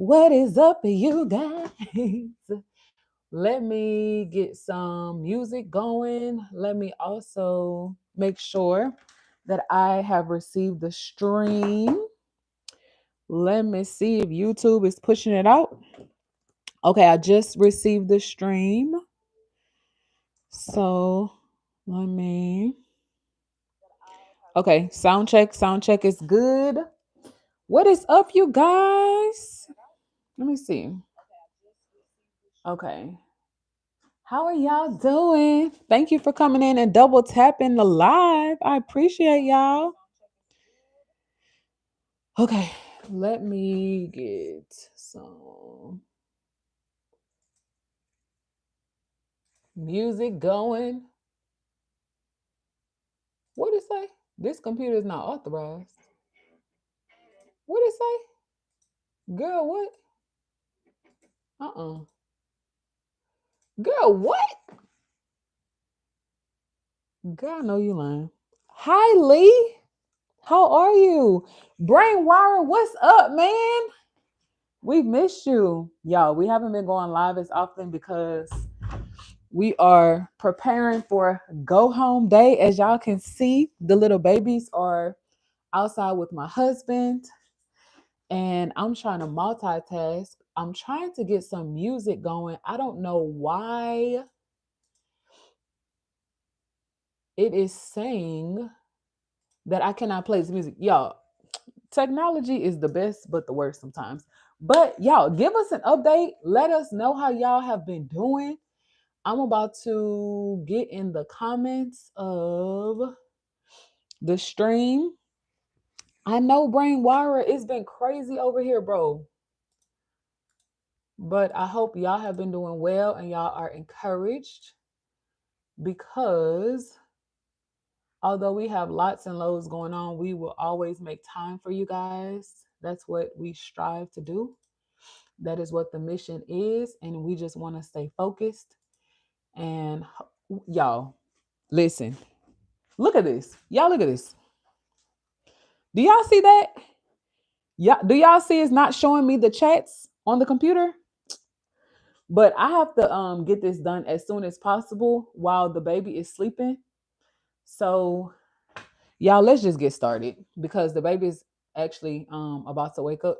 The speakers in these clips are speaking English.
What is up, you guys? Let me get some music going. Let me also make sure that I have received the stream. Let me see if YouTube is pushing it out. Okay, I just received the stream. So let me. Okay, sound check is good. What is up, you guys? Let me see. Okay. How are y'all doing? Thank you for coming in and double tapping the live. I appreciate y'all. Okay, let me get some music going. What it say? This computer is not authorized. What it say? Girl, what? Uh-uh. Girl, what? Girl, I know you lying. Hi, Lee. How are you? Brain Wire, what's up, man? We've missed you. Y'all, we haven't been going live as often because we are preparing for go home day. As y'all can see, the little babies are outside with my husband, and I'm trying to multitask. I'm trying to get some music going. I don't know why it is saying that I cannot play this music. Y'all, technology is the best, but the worst sometimes. But y'all, give us an update. Let us know how y'all have been doing. I'm about to get in the comments of the stream. I know Brain Wire, it's been crazy over here, bro. But I hope y'all have been doing well and y'all are encouraged because although we have lots and loads going on, we will always make time for you guys. That's what we strive to do. That is what the mission is. And we just want to stay focused. And y'all, listen, look at this. Y'all, look at this. Do y'all see that? Yeah, do y'all see it's not showing me the chats on the computer? But I have to get this done as soon as possible while the baby is sleeping. So y'all, let's just get started because the baby is actually about to wake up.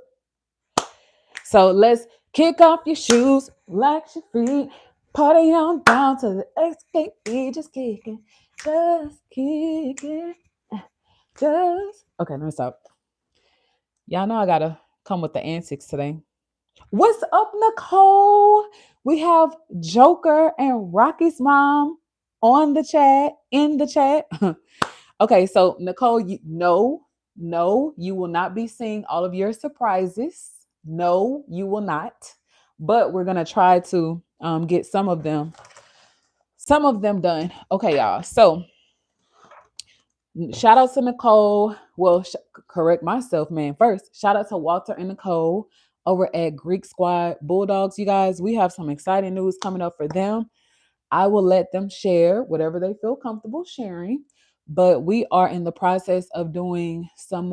So let's kick off your shoes, relax your feet, party on down to the XKE, just kicking, just okay. Let me stop. Y'all know I gotta come with the antics today. What's up, Nicole? We have Joker and Rocky's mom on the chat, in the chat. Okay, so Nicole, no, you will not be seeing all of your surprises. No, you will not. But we're gonna try to get some of them done. Okay, y'all. So shout out to Nicole. Well, correct myself, man. First, shout out to Walter and Nicole over at Greek Squad Bulldogs. You guys, we have some exciting news coming up for them. I will let them share whatever they feel comfortable sharing. But we are in the process of doing some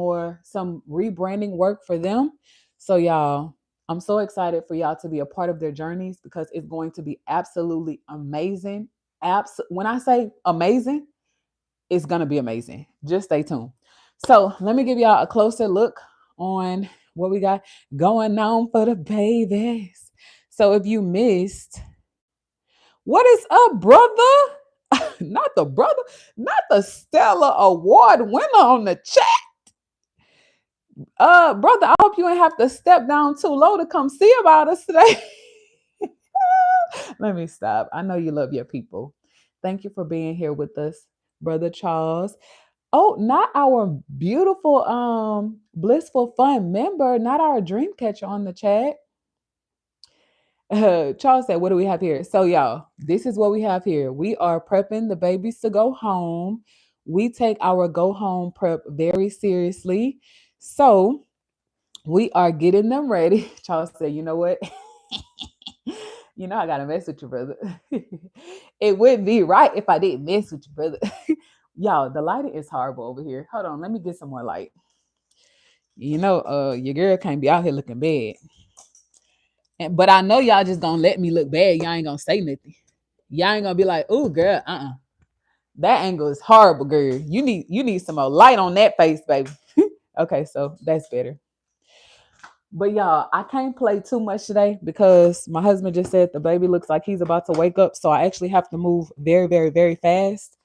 rebranding work for them. So, y'all, I'm so excited for y'all to be a part of their journeys because it's going to be absolutely amazing. When I say amazing, it's going to be amazing. Just stay tuned. So let me give y'all a closer look on what we got going on for the babies. So if you missed, what is up, brother? Not the brother, not the Stella Award winner on the chat. Brother, I hope you ain't have to step down too low to come see about us today. Let me stop. I know you love your people. Thank you for being here with us, Brother Charles. Oh, not our beautiful, blissful fun member, not our dream catcher on the chat. Charles said, what do we have here? So, y'all, this is what we have here. We are prepping the babies to go home. We take our go home prep very seriously. So, we are getting them ready. Charles said, you know what? You know, I got to mess with you, brother. It wouldn't be right if I didn't mess with you, brother. Y'all, the lighting is horrible over here. Hold on, let me get some more light. You know, your girl can't be out here looking bad. But I know y'all just gonna let me look bad. Y'all ain't gonna say nothing. Y'all ain't gonna be like, "Oh, girl, that angle is horrible, girl. You need some more light on that face, baby." Okay, so that's better. But y'all, I can't play too much today because my husband just said the baby looks like he's about to wake up. So I actually have to move very, very, very fast.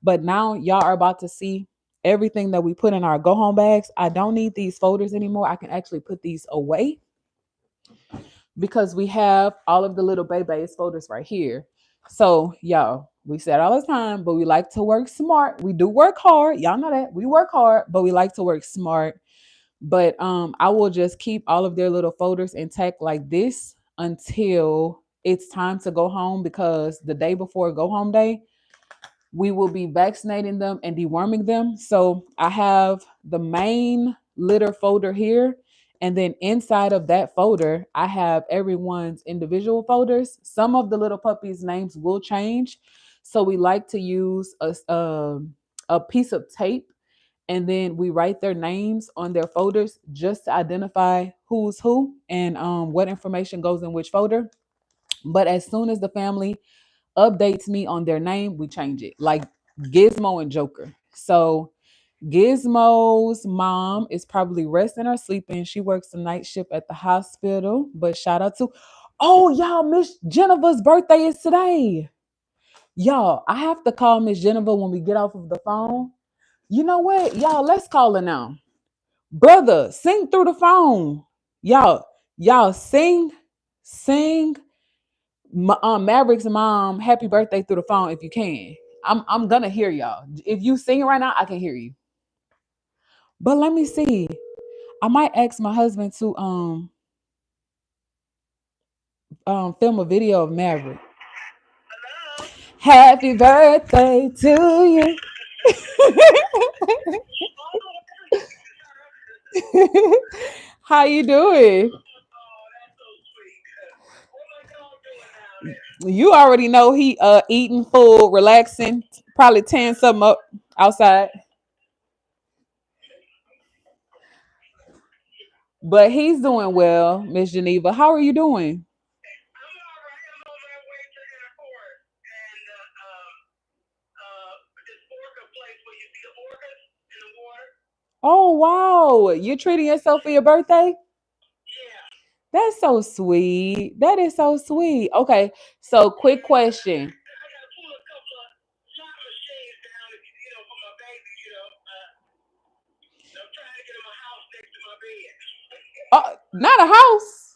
But now y'all are about to see everything that we put in our go home bags. I don't need these folders anymore. I can actually put these away because we have all of the little baby's folders right here. So y'all, we said all the time, but we like to work smart. We do work hard. Y'all know that. We work hard, but we like to work smart. But I will just keep all of their little folders intact like this until it's time to go home, because the day before go home day, we will be vaccinating them and deworming them. So I have the main litter folder here. And then inside of that folder, I have everyone's individual folders. Some of the little puppies' names will change. So we like to use a piece of tape, and then we write their names on their folders just to identify who's who and what information goes in which folder. But as soon as the family updates me on their name, we change it. Like Gizmo and Joker. So Gizmo's mom is probably resting or sleeping. She works the night shift at the hospital. But shout out to, oh, y'all, Miss Jennifer's birthday is today. Y'all, I have to call Miss Jennifer when we get off of the phone. You know what? Y'all, let's call her now. Brother, sing through the phone. Y'all sing Maverick's mom happy birthday through the phone if you can. I'm gonna hear y'all. If you sing it right now, I can hear you. But let me see. I might ask my husband to film a video of Maverick. Happy birthday to you. How you doing? You already know he eating full, relaxing, probably tearing something up outside. But he's doing well, Miss Geneva. How are you doing? Oh wow. You're treating yourself for your birthday? That's so sweet. That is so sweet. Okay. So quick question. Not a house.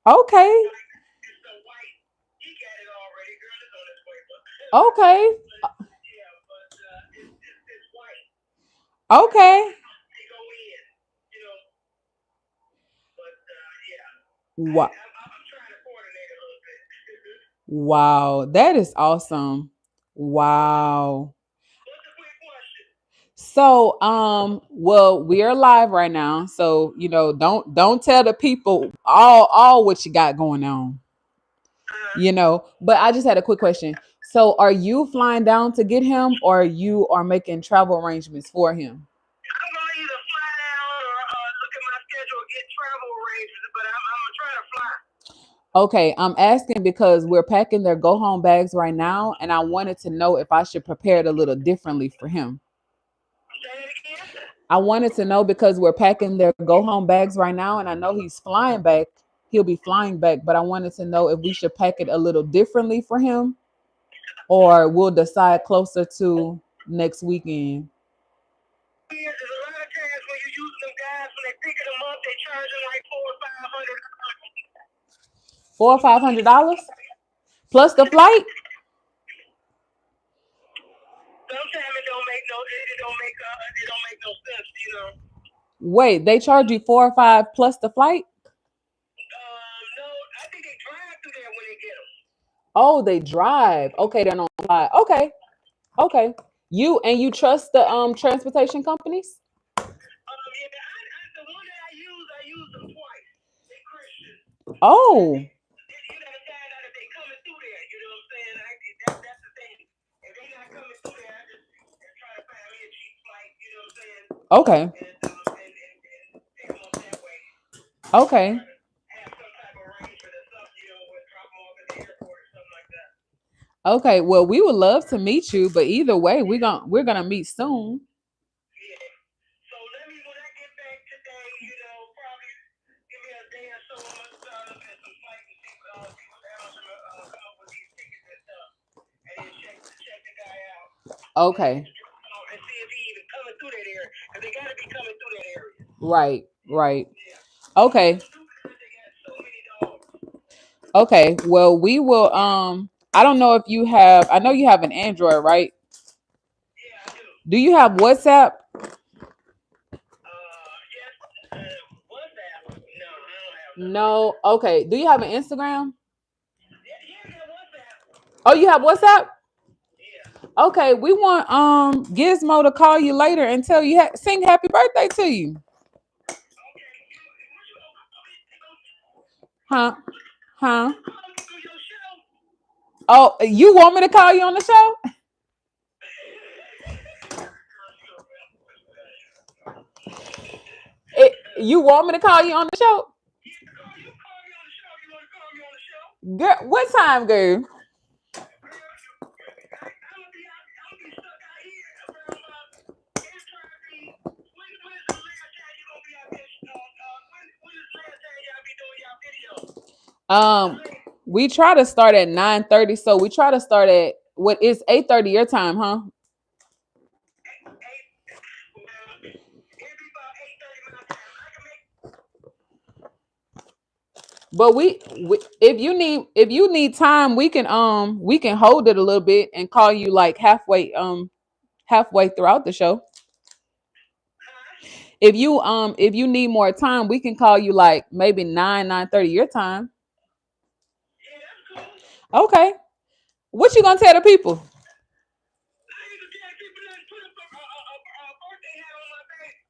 Okay. Okay. Okay. Wow. Wow. That is awesome. Wow. So, well, we are live right now. So, don't tell the people all what you got going on. But I just had a quick question. So, are you flying down to get him, or you are making travel arrangements for him? Okay, I'm asking because we're packing their go home bags right now, and I wanted to know if I should prepare it a little differently for him. I wanted to know because we're packing their go home bags right now, and I know he's flying back. He'll be flying back, but I wanted to know if we should pack it a little differently for him, or we'll decide closer to next weekend. $400 or $500 plus the flight. Wait, they charge you 4 or 5 plus the flight? Oh, they drive. Okay, they don't fly. Okay, okay. You trust the transportation companies? Oh, Okay. Okay. Okay. Well, we would love to meet you, but either way, we're gonna meet soon. Okay. Right. Right. Okay. Okay. Well, we will. I don't know if you have. I know you have an Android, right? Do you have WhatsApp? No. Okay. Do you have an Instagram? Oh, you have WhatsApp? Okay. We want Gizmo to call you later and tell you sing happy birthday to you. Huh? Huh? Oh, you want me to call you on the show? You want me to call you on the show? Girl, what time, girl? Um, we try to start at 9:30, so we try to start at what is 8:30 your time, huh? But if you need time, we can hold it a little bit and call you like halfway throughout the show. If you need more time, we can call you like maybe 9:30 your time. Okay. What you gonna tell the people?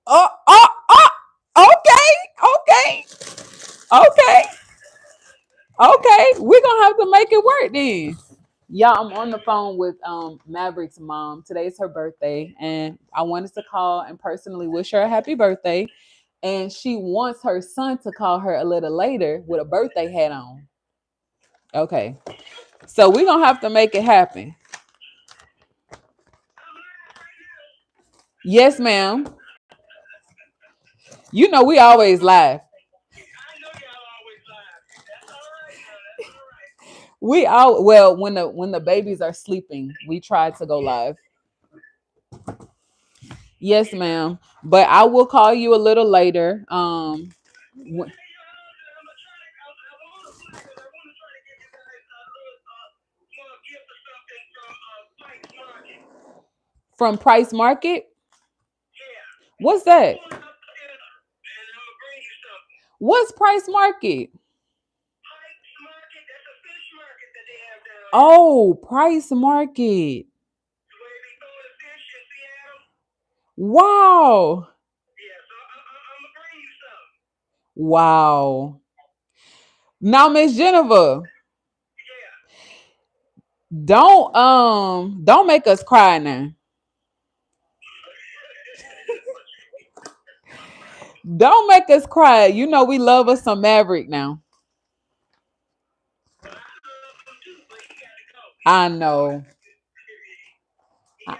Oh, oh, oh, okay, okay, okay, okay. We're gonna have to make it work then. Yeah, I'm on the phone with Maverick's mom. Today's her birthday, and I wanted to call and personally wish her a happy birthday. And she wants her son to call her a little later with a birthday hat on. Okay, so we're gonna have to make it happen. Yes, ma'am. You know we always live. We all well when the babies are sleeping, we try to go live. Yes, ma'am. But I will call you a little later. Wh- from Price Market. What's that? What's Price Market? Oh, Price Market. Wow. Wow. Now, Miss Jennifer, don't make us cry now. Don't make us cry. You know we love us some Maverick now. I know. I,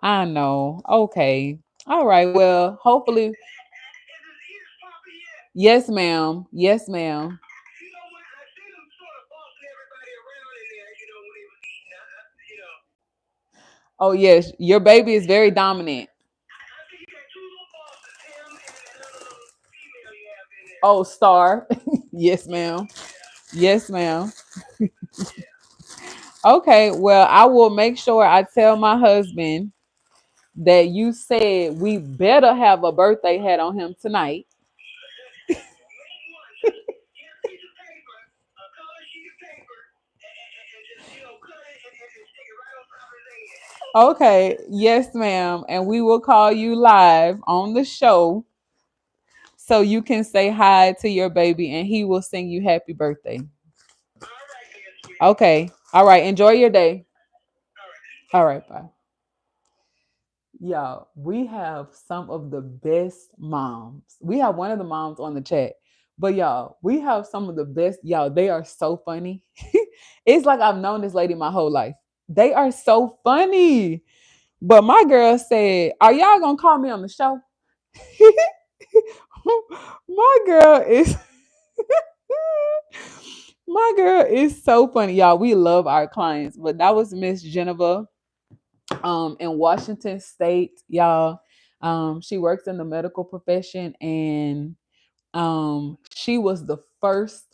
I know. Okay. All right. Well, hopefully. Yes, ma'am. Yes, ma'am. Oh yes, your baby is very dominant. Oh, Star. Yes, ma'am. Yes, ma'am. Okay, well, I will make sure I tell my husband that you said we better have a birthday hat on him tonight. Okay, yes, ma'am. And we will call you live on the show so you can say hi to your baby and he will sing you happy birthday. Okay. All right. Enjoy your day. All right. Bye. Y'all, we have some of the best moms. We have one of the moms on the chat. But y'all, we have some of the best. Y'all, they are so funny. It's like I've known this lady my whole life. They are so funny. But my girl said, "Are y'all gonna call me on the show?" My girl is my girl is so funny. Y'all, we love our clients. But that was Miss Geneva in Washington State, y'all. She works in the medical profession, and she was the first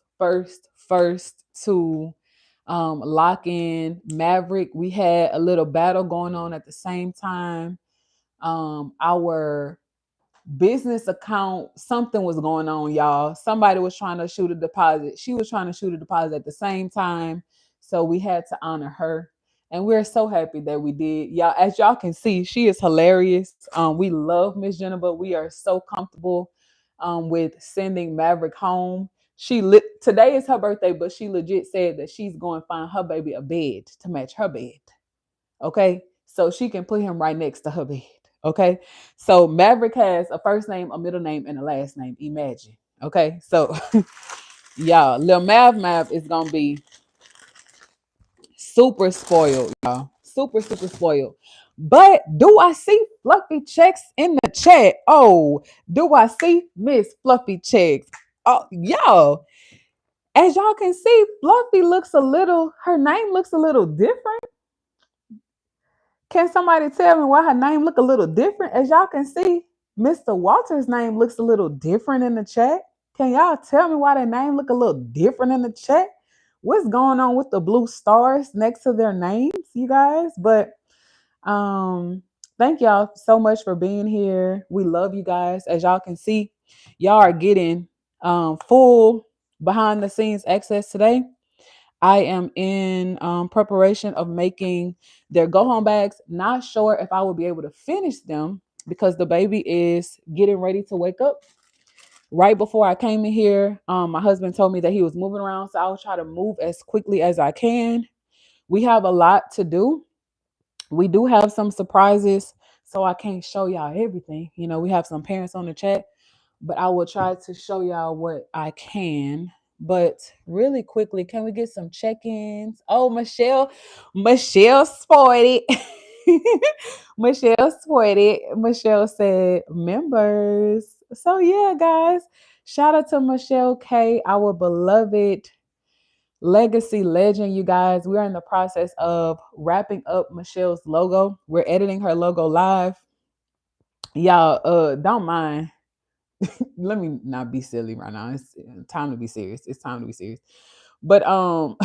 to lock in Maverick. We had a little battle going on at the same time. Our business account, something was going on, y'all. Somebody was trying to shoot a deposit. She was trying to shoot a deposit at the same time. So we had to honor her. And we're so happy that we did. Y'all, as y'all can see, she is hilarious. We love Miss Jennifer. We are so comfortable with sending Maverick home. Today is her birthday, but she legit said that she's going to find her baby a bed to match her bed. Okay. So she can put him right next to her bed. Okay. So Maverick has a first name, a middle name, and a last name. Imagine. Okay. So y'all, little Mav is gonna be super spoiled, y'all. Super spoiled. But do I see Fluffy Checks in the chat? Oh, do I see Miss Fluffy Checks? Oh, y'all. As y'all can see, Fluffy her name looks a little different. Can somebody tell me why her name look a little different? As y'all can see, Mr. Walter's name looks a little different in the chat. Can y'all tell me why their name look a little different in the chat? What's going on with the blue stars next to their names, you guys? But thank y'all so much for being here. We love you guys. As y'all can see, y'all are getting full behind the scenes access today. I am in preparation of making their go home bags. Not sure if I will be able to finish them because the baby is getting ready to wake up. Right before I came in here, my husband told me that he was moving around, so I'll try to move as quickly as I can. We have a lot to do. We do have some surprises, so I can't show y'all everything. You know, we have some parents on the chat, but I will try to show y'all what I can. But really quickly, can we get some check-ins? Oh, Michelle sported. Michelle sported. Michelle said members. So yeah, guys, shout out to Michelle K, our beloved legacy legend. You guys, we're in the process of wrapping up Michelle's logo. We're editing her logo live. Y'all, don't mind. Let me not be silly right now. It's time to be serious. It's time to be serious. But I was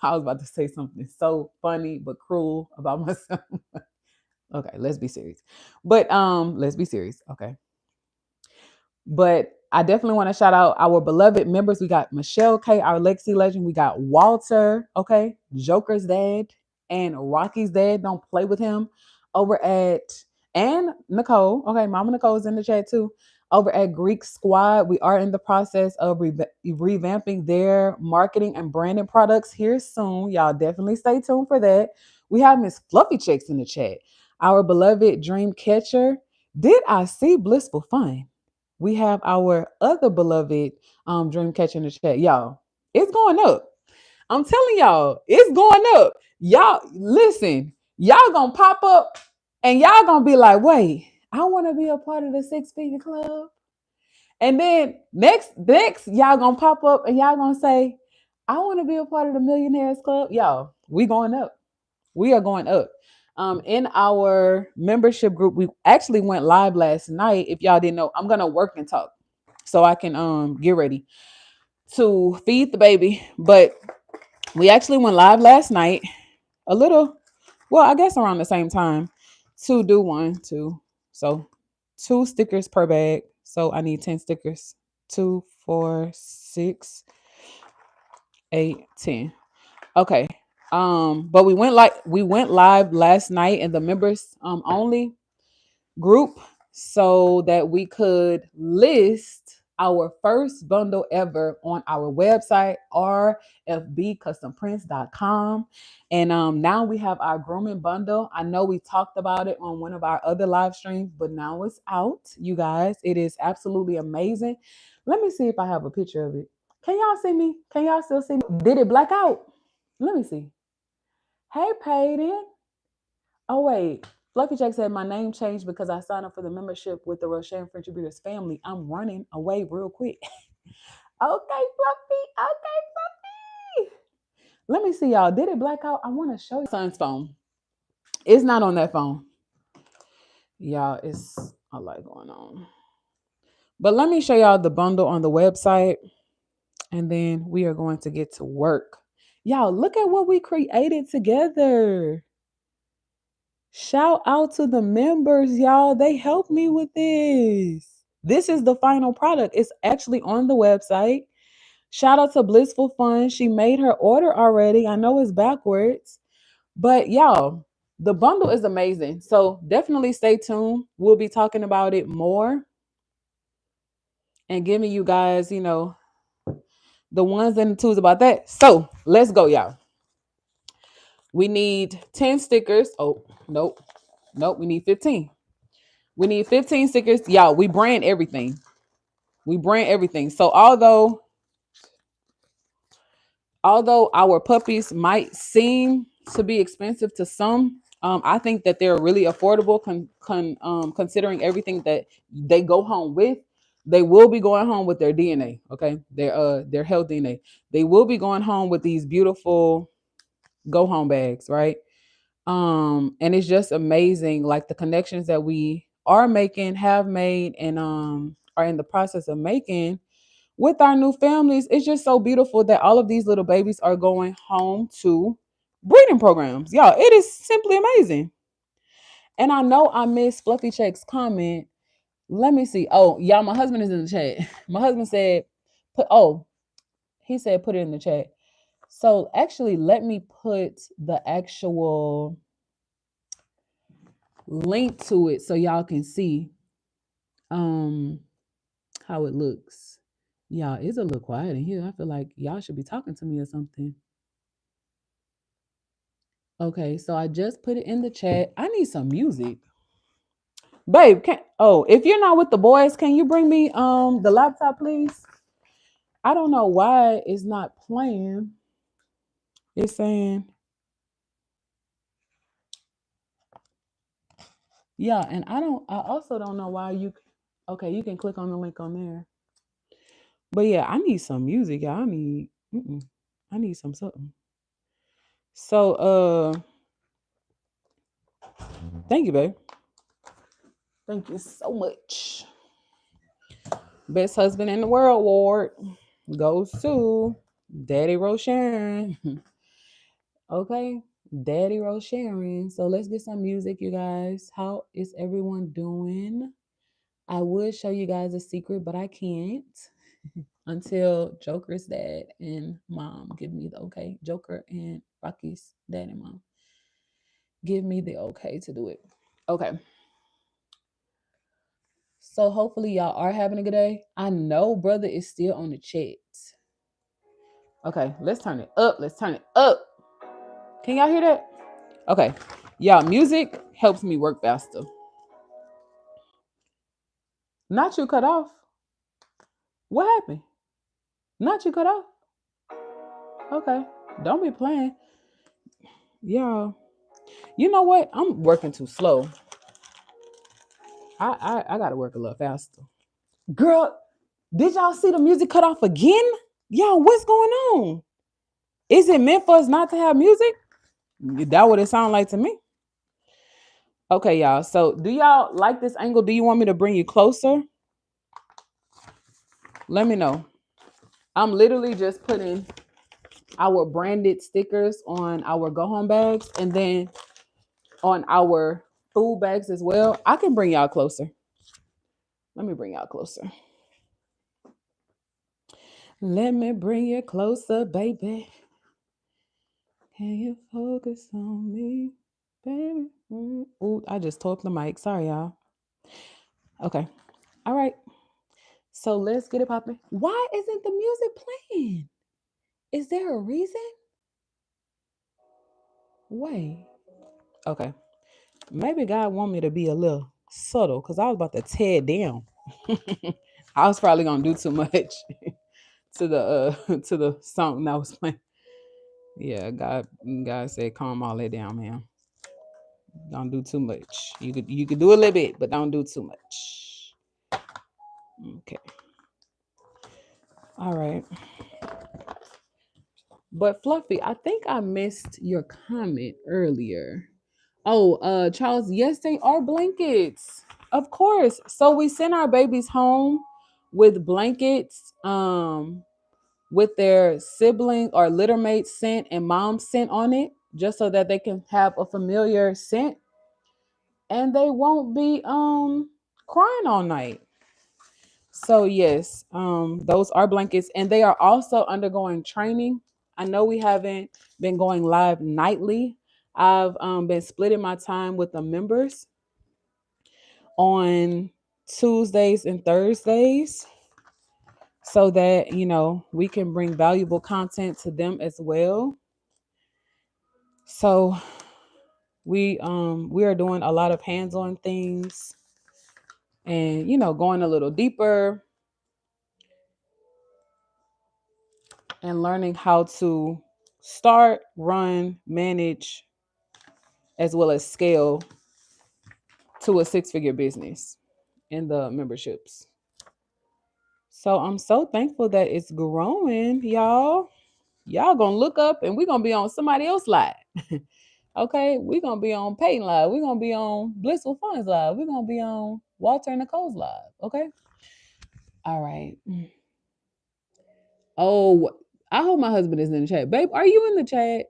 about to say something so funny but cruel about myself. Okay, let's be serious. But let's be serious. Okay. But I definitely want to shout out our beloved members. We got Michelle K, our legacy legend. We got Walter, okay, Joker's dad, and Rocky's dad. Don't play with him. Over at and Nicole, okay, Mama Nicole's in the chat too. Over at Greek Squad, we are in the process of revamping their marketing and branding products here soon. Y'all definitely stay tuned for that. We have Miss Fluffy Chicks in the chat. Our beloved Dream Catcher. Did I see Blissful Fun? We have our other beloved dream catcher in the chat. Y'all, it's going up. I'm telling y'all, it's going up. Y'all, listen, y'all gonna pop up and y'all gonna be like, wait, I want to be a part of the six-figure club. And then next, y'all gonna pop up and y'all gonna say, I want to be a part of the Millionaires Club. Y'all, we going up. We are going up. In our membership group, we actually went live last night. If y'all didn't know, I'm gonna work and talk so I can get ready to feed the baby. But we actually went live last night, a little, well, I guess around the same time to do 1, 2. So 2 stickers per bag. So I need 10 stickers. 2, 4, 6, 8, 10. Okay. But we went live last night in the members only group so that we could list our first bundle ever on our website, rfbcustomprints.com. And now we have our grooming bundle. I know we talked about it on one of our other live streams, but now it's out, you guys. It is absolutely amazing. Let me see if I have a picture of it. Can y'all see me? Can y'all still see me? Did it black out? Let me see. Hey, Peyton. Oh, wait. Fluffy Jack said my name changed because I signed up for the membership with the Rosharon French Bulldogs family. I'm running away real quick. Okay, Fluffy. Okay, Fluffy. Let me see, y'all. Did it black out? I want to show you son's phone. It's not on that phone. Y'all, it's a lot going on. But let me show y'all the bundle on the website. And then we are going to get to work. Y'all, look at what we created together. Shout out to the members, y'all. They helped me with this. This is the final product. It's actually on the website. Shout out to Blissful Fun. She made her order already. I know it's backwards, but y'all, the bundle is amazing. So definitely stay tuned. We'll be talking about it more and giving you guys, the ones and the twos about that. So let's go, y'all. We need 10 stickers. Oh, nope. Nope. We need 15. We need 15 stickers. Y'all, we brand everything. We brand everything. So although our puppies might seem to be expensive to some, I think that they're really affordable considering everything that they go home with. They will be going home with their DNA, okay? Their health DNA. They will be going home with these beautiful go home bags, right? And it's just amazing, like the connections that we are making, have made, and are in the process of making with our new families. It's just so beautiful that all of these little babies are going home to breeding programs. Y'all, it is simply amazing. And I know I missed Fluffy Check's comment. Let me see. Oh, y'all, my husband is in the chat. My husband said, he said put it in the chat. So actually, let me put the actual link to it so y'all can see how it looks. Y'all, it's a little quiet in here. I feel like y'all should be talking to me or something. Okay, so I just put it in the chat. I need some music. Babe, if you're not with the boys, can you bring me the laptop, please? I don't know why it's not playing. It's saying, yeah, and I also don't know why okay, you can click on the link on there. But yeah, I need some music, y'all. I need something. So thank you, babe. Thank you so much. Best husband in the world award goes to Daddy Rosharon. Okay, Daddy Rosharon. So let's get some music, you guys. How is everyone doing? I would show you guys a secret, but I can't until Joker's dad and mom give me the okay. Joker and Rocky's dad and mom give me the okay to do it. Okay. So hopefully y'all are having a good day. I know brother is still on the chat. Okay, let's turn it up. Let's turn it up. Can y'all hear that? Okay. Y'all, music helps me work faster. Not you cut off. What happened? Not you cut off. Okay. Don't be playing. Y'all. You know what? I'm working too slow. I gotta work a little faster. Girl, did y'all see the music cut off again? Y'all, what's going on? Is it meant for us not to have music? That what it sound like to me. Okay, y'all. So do y'all like this angle? Do you want me to bring you closer? Let me know. I'm literally just putting our branded stickers on our go home bags and then on our food bags as well. I can bring y'all closer. Let me bring y'all closer. Let me bring you closer, baby. Can you focus on me, baby? Ooh, I just tore up the mic. Sorry, y'all. Okay. All right. So let's get it popping. Why isn't the music playing? Is there a reason? Wait. Okay. Maybe God want me to be a little subtle because I was about to tear it down. I was probably gonna do too much to the to the song that was playing. Yeah, God said calm all that down, man. Don't do too much. You could do a little bit, but don't do too much. Okay. All right. But Fluffy, I think I missed your comment earlier. Oh, Charles, yes, they are blankets. Of course. So we send our babies home with blankets, with their sibling or littermate scent and mom scent on it, just so that they can have a familiar scent and they won't be crying all night. So yes, those are blankets, and they are also undergoing training. I know we haven't been going live nightly. I've been splitting my time with the members on Tuesdays and Thursdays so that we can bring valuable content to them as well. So we are doing a lot of hands-on things and going a little deeper and learning how to start, run, manage, as well as scale to a six-figure business in the memberships. So I'm so thankful that it's growing, y'all. Y'all gonna look up and we're gonna be on somebody else live. Okay, we're gonna be on Peyton Live, we're gonna be on Blissful Funds Live, we're gonna be on Walter and Nicole's Live. Okay. All right. Oh, I hope my husband is in the chat. Babe, are you in the chat?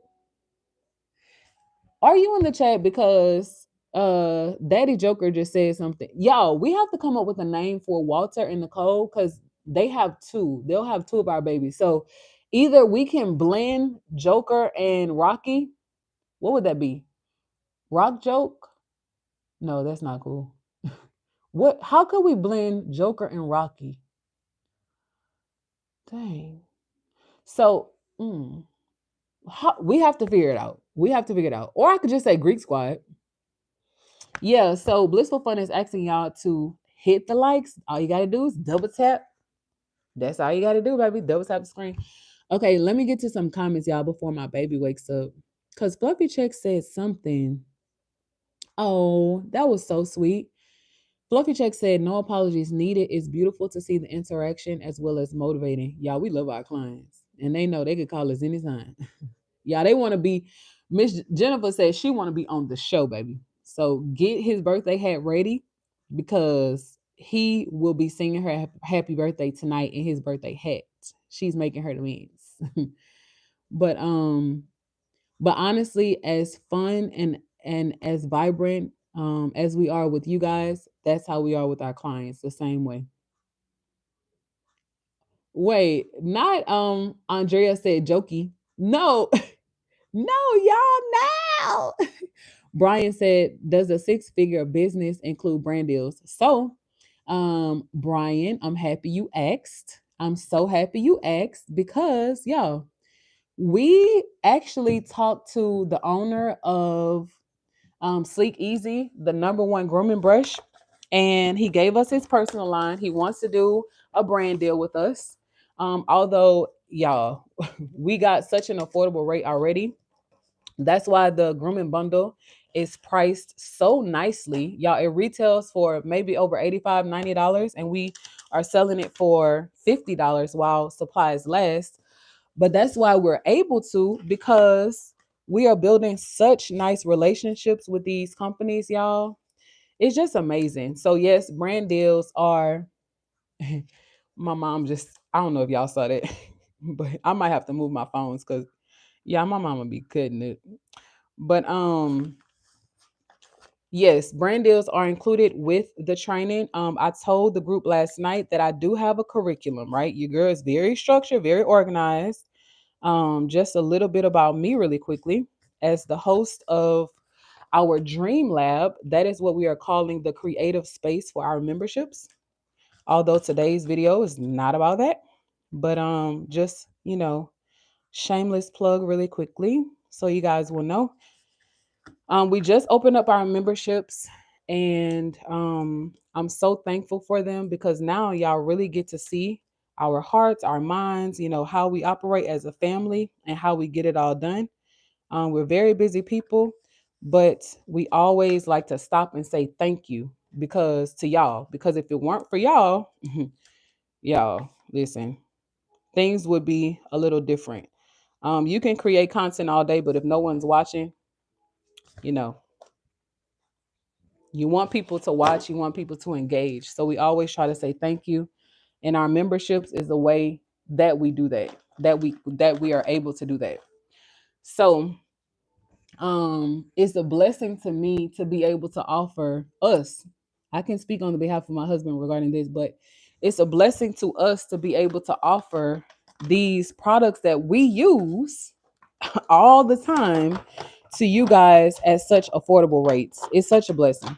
Are you in the chat? Because Daddy Joker just said something. Y'all, we have to come up with a name for Walter and Nicole because they have two. They'll have two of our babies. So either we can blend Joker and Rocky. What would that be? Rock Joke? No, that's not cool. What? How could we blend Joker and Rocky? Dang. So we have to figure it out. We have to figure it out. Or I could just say Greek Squad. Yeah, so Blissful Fun is asking y'all to hit the likes. All you gotta do is double tap. That's all you gotta do, baby. Double tap the screen. Okay, let me get to some comments, y'all, before my baby wakes up. Cause Fluffy Check said something. Oh, that was so sweet. Fluffy Check said, no apologies needed. It's beautiful to see the interaction as well as motivating. Y'all, we love our clients. And they know they could call us anytime. Yeah, they want to be. Miss Jennifer said she want to be on the show, baby. So get his birthday hat ready because he will be singing her happy birthday tonight in his birthday hat. She's making her demands. but but honestly, as fun and as vibrant as we are with you guys, that's how we are with our clients. The same way. Wait, not Andrea said jokey. No, no, y'all, no. Brian said, does a six-figure business include brand deals? So, Brian, I'm happy you asked. I'm so happy you asked because, y'all, we actually talked to the owner of Sleek Easy, the number one grooming brush, and he gave us his personal line. He wants to do a brand deal with us. Although, y'all, we got such an affordable rate already. That's why the grooming bundle is priced so nicely. Y'all, it retails for maybe over $85, $90, and we are selling it for $50 while supplies last. But that's why we're able to, because we are building such nice relationships with these companies, y'all. It's just amazing. So yes, brand deals are my mom just, I don't know if y'all saw that, but I might have to move my phones because yeah, my mama be cutting it. But yes, brand deals are included with the training. I told the group last night that I do have a curriculum, right? Your girl is very structured, very organized. Just a little bit about me really quickly. As the host of our Dream Lab, that is what we are calling the creative space for our memberships. Although today's video is not about that, but just, shameless plug really quickly so you guys will know. We just opened up our memberships, and I'm so thankful for them because now y'all really get to see our hearts, our minds, how we operate as a family and how we get it all done. We're very busy people, but we always like to stop and say thank you because if it weren't for y'all, y'all, listen, things would be a little different. You can create content all day, but if no one's watching, you know, you want people to watch, you want people to engage. So we always try to say thank you. And our memberships is a way that we do that we are able to do that. So it's a blessing to me to be able to offer us. I can speak on the behalf of my husband regarding this, but it's a blessing to us to be able to offer these products that we use all the time to you guys at such affordable rates. It's such a blessing.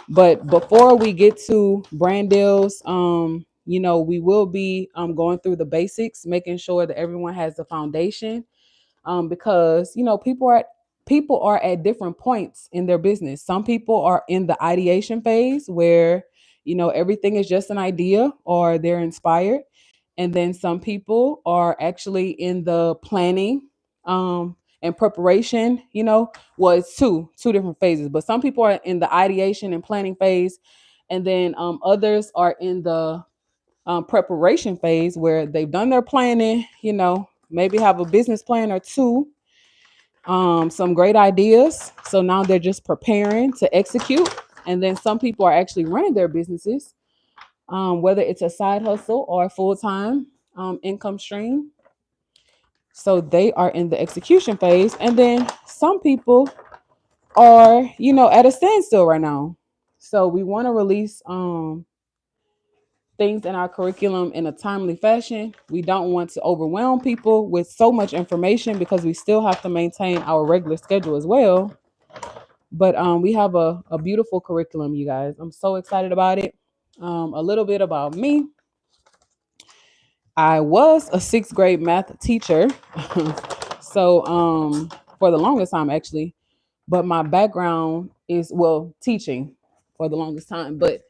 But before we get to brand deals, we will be going through the basics, making sure that everyone has the foundation, because people are at different points in their business. Some people are in the ideation phase where everything is just an idea or they're inspired, and then some people are actually in the planning and preparation. Well, it's two different phases, but some people are in the ideation and planning phase, and then others are in the preparation phase where they've done their planning, maybe have a business plan or two, some great ideas. So now they're just preparing to execute. And then some people are actually running their businesses, whether it's a side hustle or a full-time income stream. So they are in the execution phase. And then some people are, at a standstill right now. So we want to release things in our curriculum in a timely fashion. We don't want to overwhelm people with so much information because we still have to maintain our regular schedule as well. But we have a beautiful curriculum, you guys. I'm so excited about it. A little bit about me. I was a sixth grade math teacher. So for the longest time, actually. But my background is, well, teaching for the longest time. But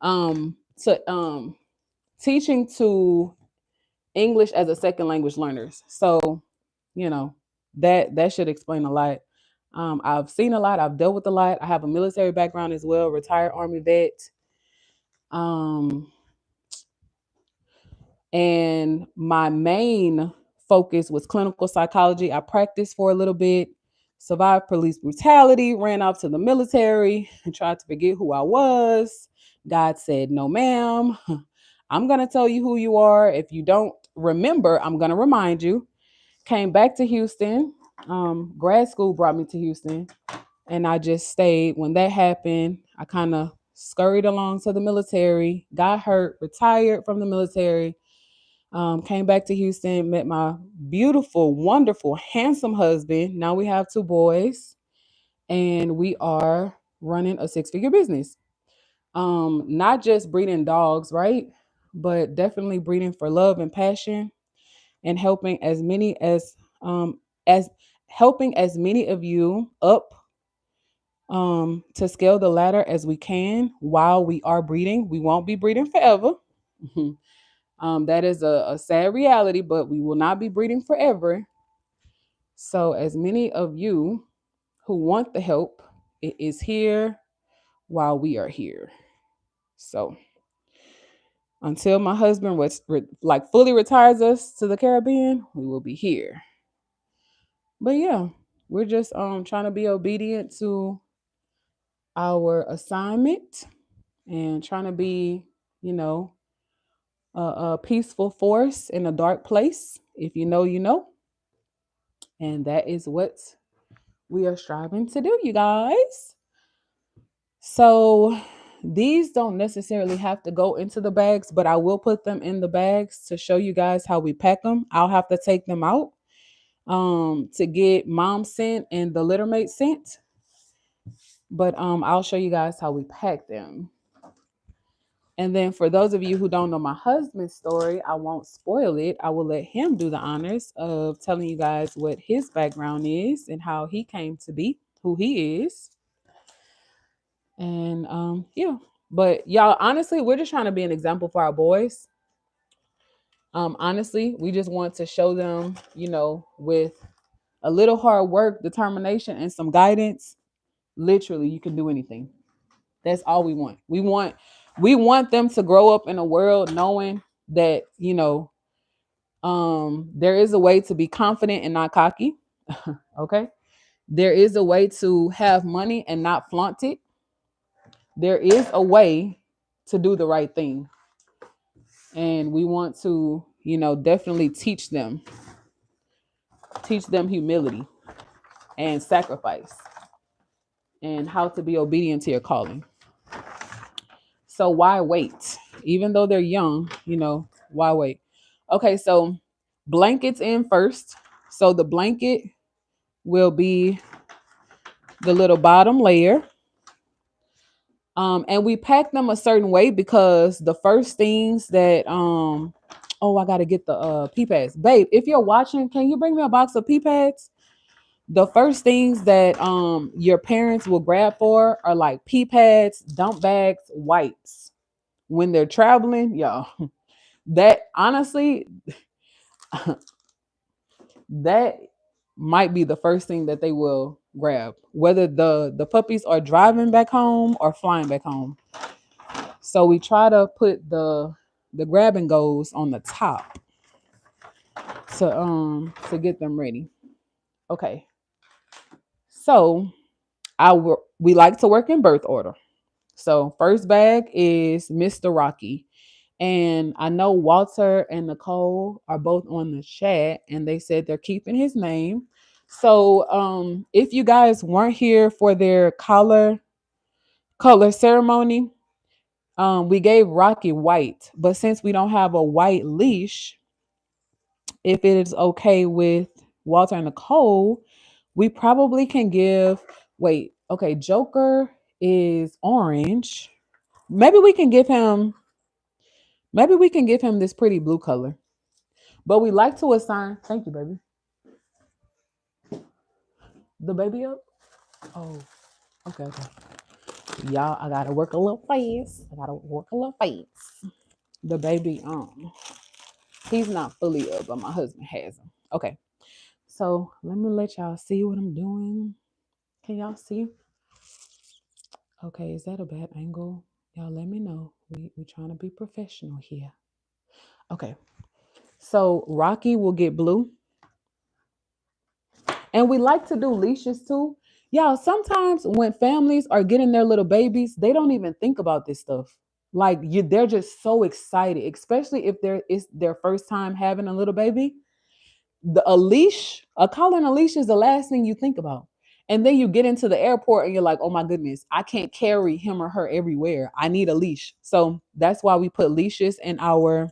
to teaching to English as a second language learners. So, you know, that should explain a lot. I've seen a lot. I've dealt with a lot. I have a military background as well, retired Army vet. Um, and my main focus was clinical psychology. I practiced for a little bit, survived police brutality, ran off to the military, and tried to forget who I was. God said, "No, ma'am. I'm going to tell you who you are. If you don't remember, I'm going to remind you." Came back to Houston. Grad school brought me to Houston, and I just stayed. When that happened, I kind of scurried along to the military, got hurt, retired from the military, came back to Houston, met my beautiful, wonderful, handsome husband. Now we have two boys, and we are running a six-figure business. Not just breeding dogs, right? But definitely breeding for love and passion, and as helping as many of you up to scale the ladder as we can while we are breeding. We won't be breeding forever. That is a sad reality, but we will not be breeding forever. So, as many of you who want the help, it is here while we are here. So, until my husband fully retires us to the Caribbean, we will be here. But yeah, we're just trying to be obedient to our assignment and trying to be, you know, a peaceful force in a dark place. If you know, you know. And that is what we are striving to do, you guys. So these don't necessarily have to go into the bags, but I will put them in the bags to show you guys how we pack them. I'll have to take them out to get mom scent and the litter mate scent. But I'll show you guys how we pack them. And then for those of you who don't know my husband's story, I won't spoil it. I will let him do the honors of telling you guys what his background is and how he came to be who he is. And yeah. But y'all, honestly, we're just trying to be an example for our boys. Honestly, we just want to show them, with a little hard work, determination, and some guidance, literally you can do anything. That's all we want. We want them to grow up in a world knowing that, there is a way to be confident and not cocky. Okay. There is a way to have money and not flaunt it. There is a way to do the right thing. And we want to, definitely teach them humility and sacrifice and how to be obedient to your calling. So why wait? Even though they're young, why wait? Okay, so blankets in first. So the blanket will be the little bottom layer. And we pack them a certain way because the first things that I gotta get the pee pads. Babe, if you're watching, can you bring me a box of pee pads? The first things that your parents will grab for are like pee pads, dump bags, wipes. When they're traveling, y'all, that honestly, that might be the first thing that they will grab, whether the puppies are driving back home or flying back home. So we try to put the grab and goes on the top to get them ready. Okay. So we like to work in birth order. So first bag is Mr. Rocky. And I know Walter and Nicole are both on the chat and they said they're keeping his name. So if you guys weren't here for their color ceremony, we gave Rocky white. But since we don't have a white leash, if it is okay with Walter and Nicole, we probably can give okay, Joker is orange. Maybe we can give him this pretty blue color. But we like to assign, thank you, baby. The baby up? Oh, okay. Y'all, I gotta work a little fast. The baby, he's not fully up, but my husband has him. Okay. So let me let y'all see what I'm doing. Can y'all see? Okay, is that a bad angle? Y'all let me know. We trying to be professional here. Okay. So Rocky will get blue. And we like to do leashes too. Y'all, sometimes when families are getting their little babies, they don't even think about this stuff. Like they're just so excited, especially if it's their first time having a little baby. A collar and a leash is the last thing you think about. And then you get into the airport and you're like, oh my goodness, I can't carry him or her everywhere. I need a leash. So that's why we put leashes in our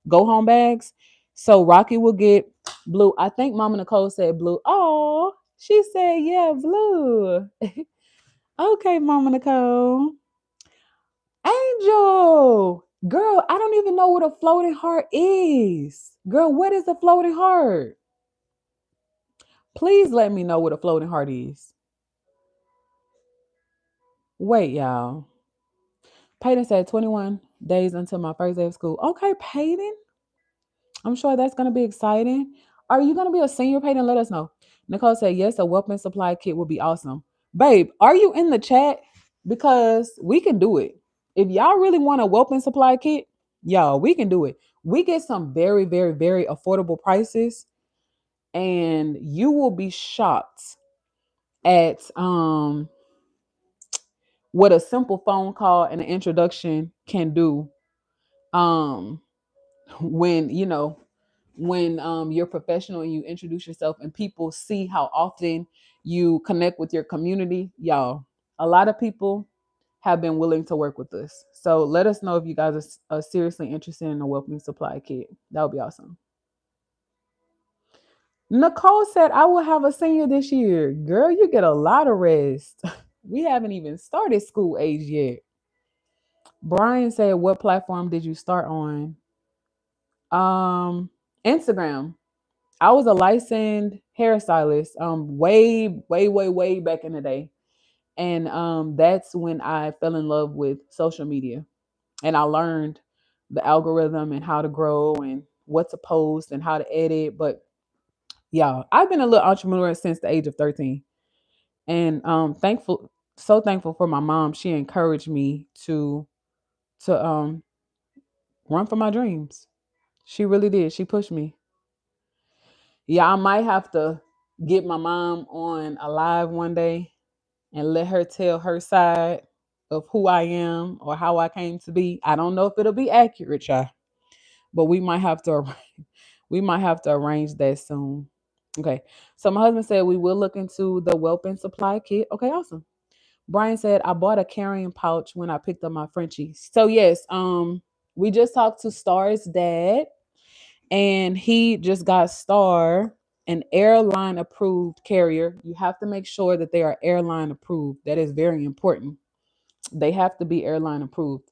go home bags. So Rocky will get blue. I think Mama Nicole said blue. Oh, she said, yeah, blue. Okay, Mama Nicole. Angel. Girl, I don't even know what a floating heart is. Girl, what is a floating heart? Please let me know what a floating heart is. Wait, y'all. Peyton said 21 days until my first day of school. Okay, Peyton. I'm sure that's going to be exciting. Are you going to be a senior, Peyton? Let us know. Nicole said, yes, a whelping supply kit would be awesome. Babe, are you in the chat? Because we can do it. If y'all really want a whelping supply kit, y'all, we can do it. We get some very, very, very affordable prices. And you will be shocked at what a simple phone call and an introduction can do when you're professional and you introduce yourself and people see how often you connect with your community. Y'all, a lot of people have been willing to work with us. So let us know if you guys are seriously interested in a welcoming supply kit. That would be awesome. Nicole said, I will have a senior this year. Girl, you get a lot of rest. We haven't even started school age yet. Brian said, what platform did you start on? Instagram. I was a licensed hairstylist way back in the day. And that's when I fell in love with social media. And I learned the algorithm and how to grow and what to post and how to edit. But yeah, I've been a little entrepreneur since the age of 13. And so thankful for my mom. She encouraged me to run for my dreams. She really did. She pushed me. Yeah, I might have to get my mom on a live one day and let her tell her side of who I am or how I came to be. I don't know if it'll be accurate, y'all, but we might have to arrange that soon. Okay. So my husband said we will look into the whelping supply kit. Okay, awesome. Brian said I bought a carrying pouch when I picked up my Frenchie. So yes, we just talked to Star's dad, and he just got Star an airline approved carrier. You have to make sure that they are airline approved. That is very important. They have to be airline approved.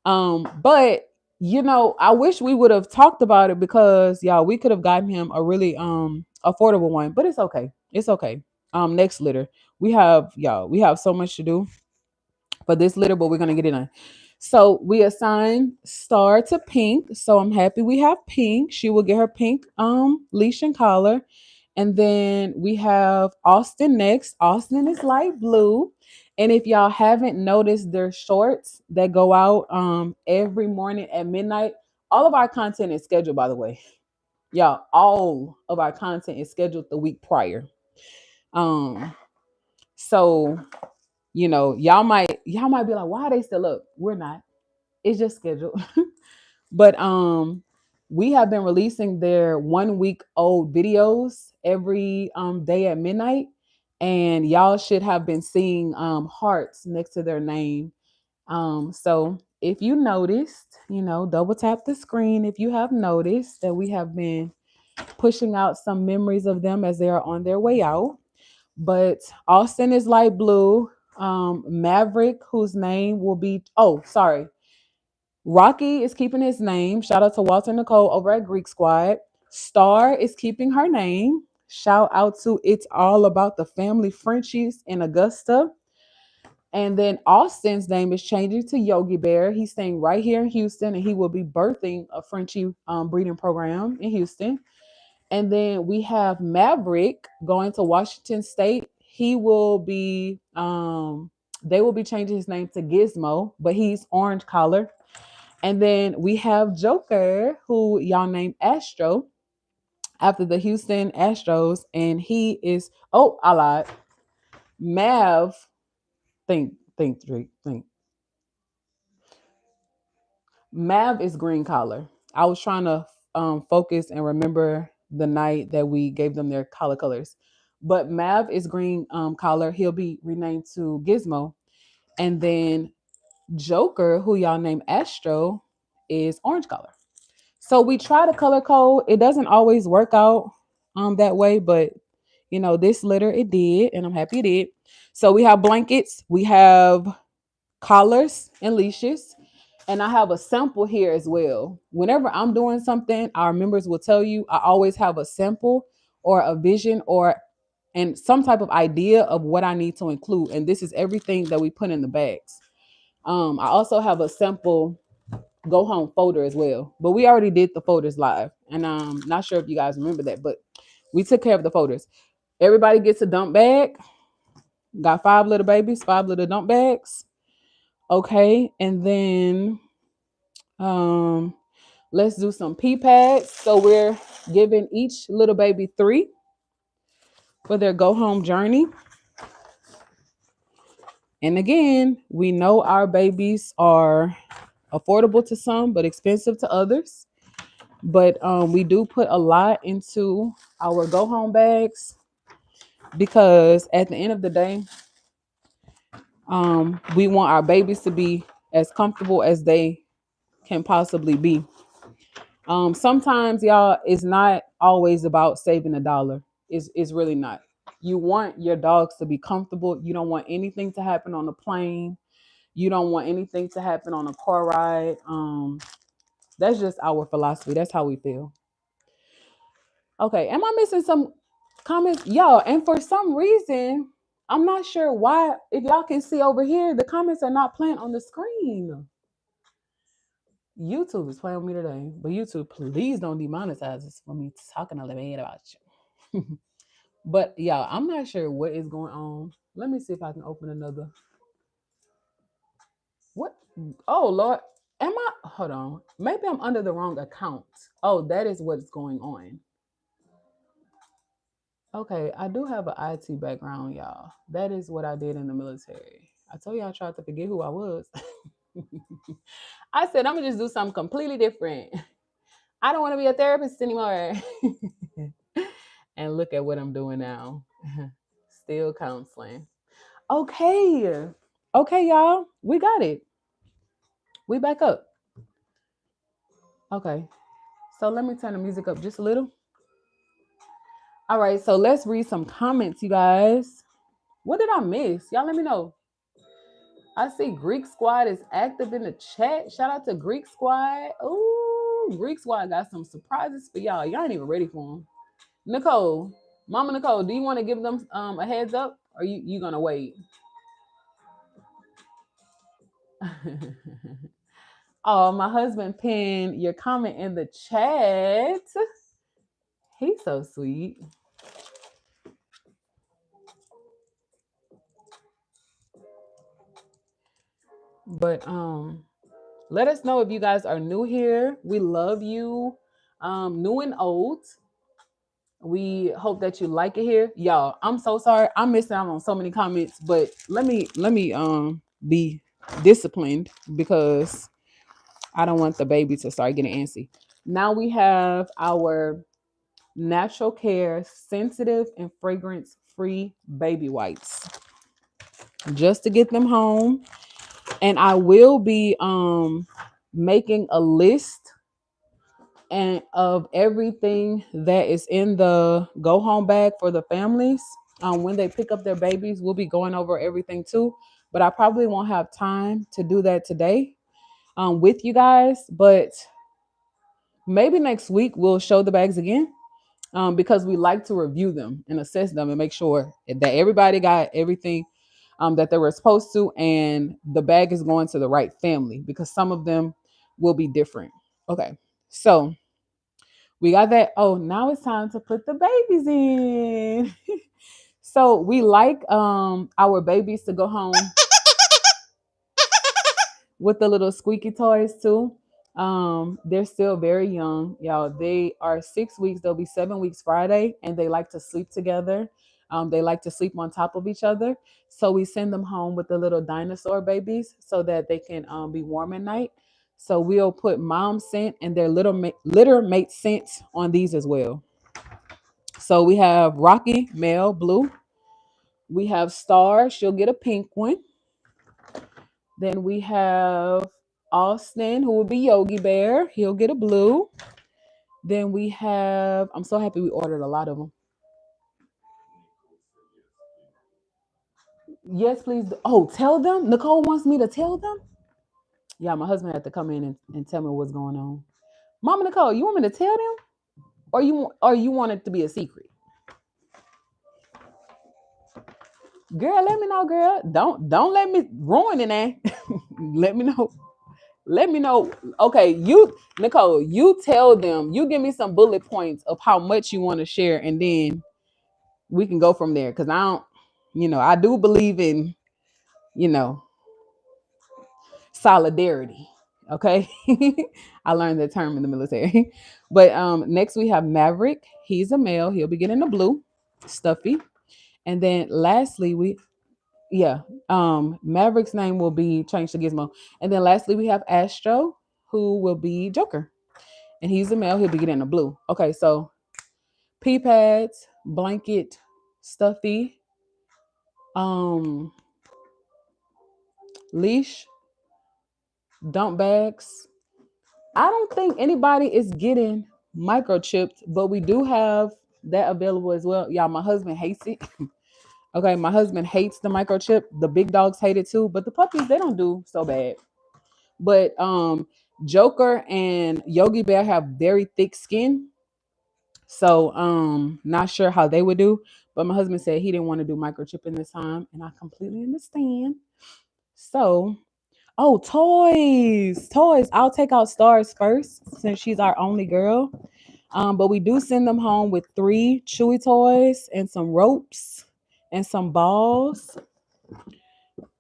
But I wish we would have talked about it because y'all, we could have gotten him a really affordable one, but it's okay. It's okay. Next litter. We have so much to do for this litter, but we're gonna get it done. So we assigned Star to Pink. So I'm happy we have Pink. She will get her pink leash and collar. And then we have Austin next. Austin is light blue. And if y'all haven't noticed their shorts that go out every morning at midnight, all of our content is scheduled, by the way. Y'all, all of our content is scheduled the week prior. Um, so y'all might be like, why are they still up? We're not. It's just scheduled. But we have been releasing their 1 week old videos every day at midnight. And y'all should have been seeing hearts next to their name. So if you noticed, double tap the screen if you have noticed that we have been pushing out some memories of them as they are on their way out. But Austin is light blue. Maverick, whose name will be, oh, sorry. Rocky is keeping his name. Shout out to Walter Nicole over at Greek Squad. Star is keeping her name. Shout out to It's All About the Family Frenchies in Augusta. And then Austin's name is changing to Yogi Bear. He's staying right here in Houston, and he will be birthing a Frenchie breeding program in Houston. And then we have Maverick going to Washington State. He will be they will be changing his name to Gizmo, but he's orange collar. And then we have Joker, who y'all named Astro after the Houston Astros, and he is, oh, I lied. Mav, think. Mav is green collar. I was trying to focus and remember the night that we gave them their collar colors. But Mav is green collar. He'll be renamed to Gizmo. And then Joker, who y'all named Astro, is orange color. So we try to color code. It doesn't always work out that way, but this litter it did, and I'm happy it did. So we have blankets, we have collars and leashes, and I have a sample here as well. Whenever I'm doing something, our members will tell you I always have a sample or a vision or and some type of idea of what I need to include. And this is everything that we put in the bags. I also have a sample go home folder as well. But we already did the folders live. And I'm not sure if you guys remember that, but we took care of the folders. Everybody gets a dump bag. Got 5 little babies, 5 little dump bags. Okay. And then let's do some pee pads. So we're giving each little baby 3 for their go home journey. And again, we know our babies are affordable to some, but expensive to others. But we do put a lot into our go home bags because at the end of the day, we want our babies to be as comfortable as they can possibly be. Sometimes, y'all, it's not always about saving a dollar. It's really not. You want your dogs to be comfortable. You don't want anything to happen on the plane. You don't want anything to happen on a car ride. That's just our philosophy. That's how we feel. Okay, am I missing some comments? Y'all, and for some reason, I'm not sure why. If y'all can see over here, the comments are not playing on the screen. YouTube is playing with me today. But YouTube, please don't demonetize us for me talking a little bit about you. But y'all, I'm not sure what is going on. Let me see if I can open another. What? Oh Lord. Am I? Hold on. Maybe I'm under the wrong account. Oh, that is what's going on. Okay, I do have an IT background, y'all. That is what I did in the military. I told you I tried to forget who I was. I said I'm gonna just do something completely different. I don't want to be a therapist anymore. And look at what I'm doing now. Still counseling. Okay. Okay, y'all. We got it. We back up. Okay. So let me turn the music up just a little. All right, so let's read some comments, you guys. What did I miss? Y'all let me know. I see Greek Squad is active in the chat. Shout out to Greek Squad. Ooh, Greek Squad got some surprises for y'all. Y'all ain't even ready for them. Nicole, Mama Nicole, do you want to give them a heads up, or you gonna wait? Oh, my husband pinned your comment in the chat. He's so sweet. But let us know if you guys are new here. We love you, new and old. We hope that you like it here, y'all. I'm so sorry, I'm missing out on so many comments, but let me be disciplined because I don't want the baby to start getting antsy. Now we have our natural care, sensitive and fragrance free baby wipes just to get them home. And I will be making a list and of everything that is in the go home bag for the families. When they pick up their babies, we'll be going over everything too. But I probably won't have time to do that today with you guys. But maybe next week we'll show the bags again because we like to review them and assess them and make sure that everybody got everything that they were supposed to, and the bag is going to the right family because some of them will be different. Okay, so we got that. Oh, now it's time to put the babies in. So we like our babies to go home with the little squeaky toys too. They're still very young, y'all. They are 6 weeks. They'll be 7 weeks Friday, and they like to sleep together. They like to sleep on top of each other. So we send them home with the little dinosaur babies so that they can be warm at night. So we'll put mom scent and their litter mate scent on these as well. So we have Rocky, male, blue. We have Star. She'll get a pink one. Then we have Austin, who will be Yogi Bear. He'll get a blue. Then we have, I'm so happy we ordered a lot of them. Yes, please. Oh, tell them. Nicole wants me to tell them. Yeah, my husband had to come in and tell me what's going on. Mama Nicole, you want me to tell them? Or you want it to be a secret? Girl, let me know, girl. Don't let me ruin it now. Let me know. Let me know. Okay, you Nicole, you tell them, you give me some bullet points of how much you want to share, and then we can go from there. Cause I don't, I do believe in, you know, solidarity. Okay. I learned that term in the military. But next we have Maverick. He's a male, he'll be getting a blue, stuffy. And then lastly, Maverick's name will be changed to Gizmo. And then lastly, we have Astro, who will be Joker. And he's a male, he'll be getting a blue. Okay, so pee pads, blanket, stuffy, leash, dump bags. I don't think anybody is getting microchipped, but we do have that available as well. Y'all, my husband hates it. Okay, my husband hates the microchip. The big dogs hate it too, but the puppies, they don't do so bad. But Joker and Yogi Bear have very thick skin. So not sure how they would do. But my husband said he didn't want to do microchipping this time, and I completely understand. So, oh, toys. Toys. I'll take out Stars first since she's our only girl. But we do send them home with 3 Chewy toys and some ropes and some balls.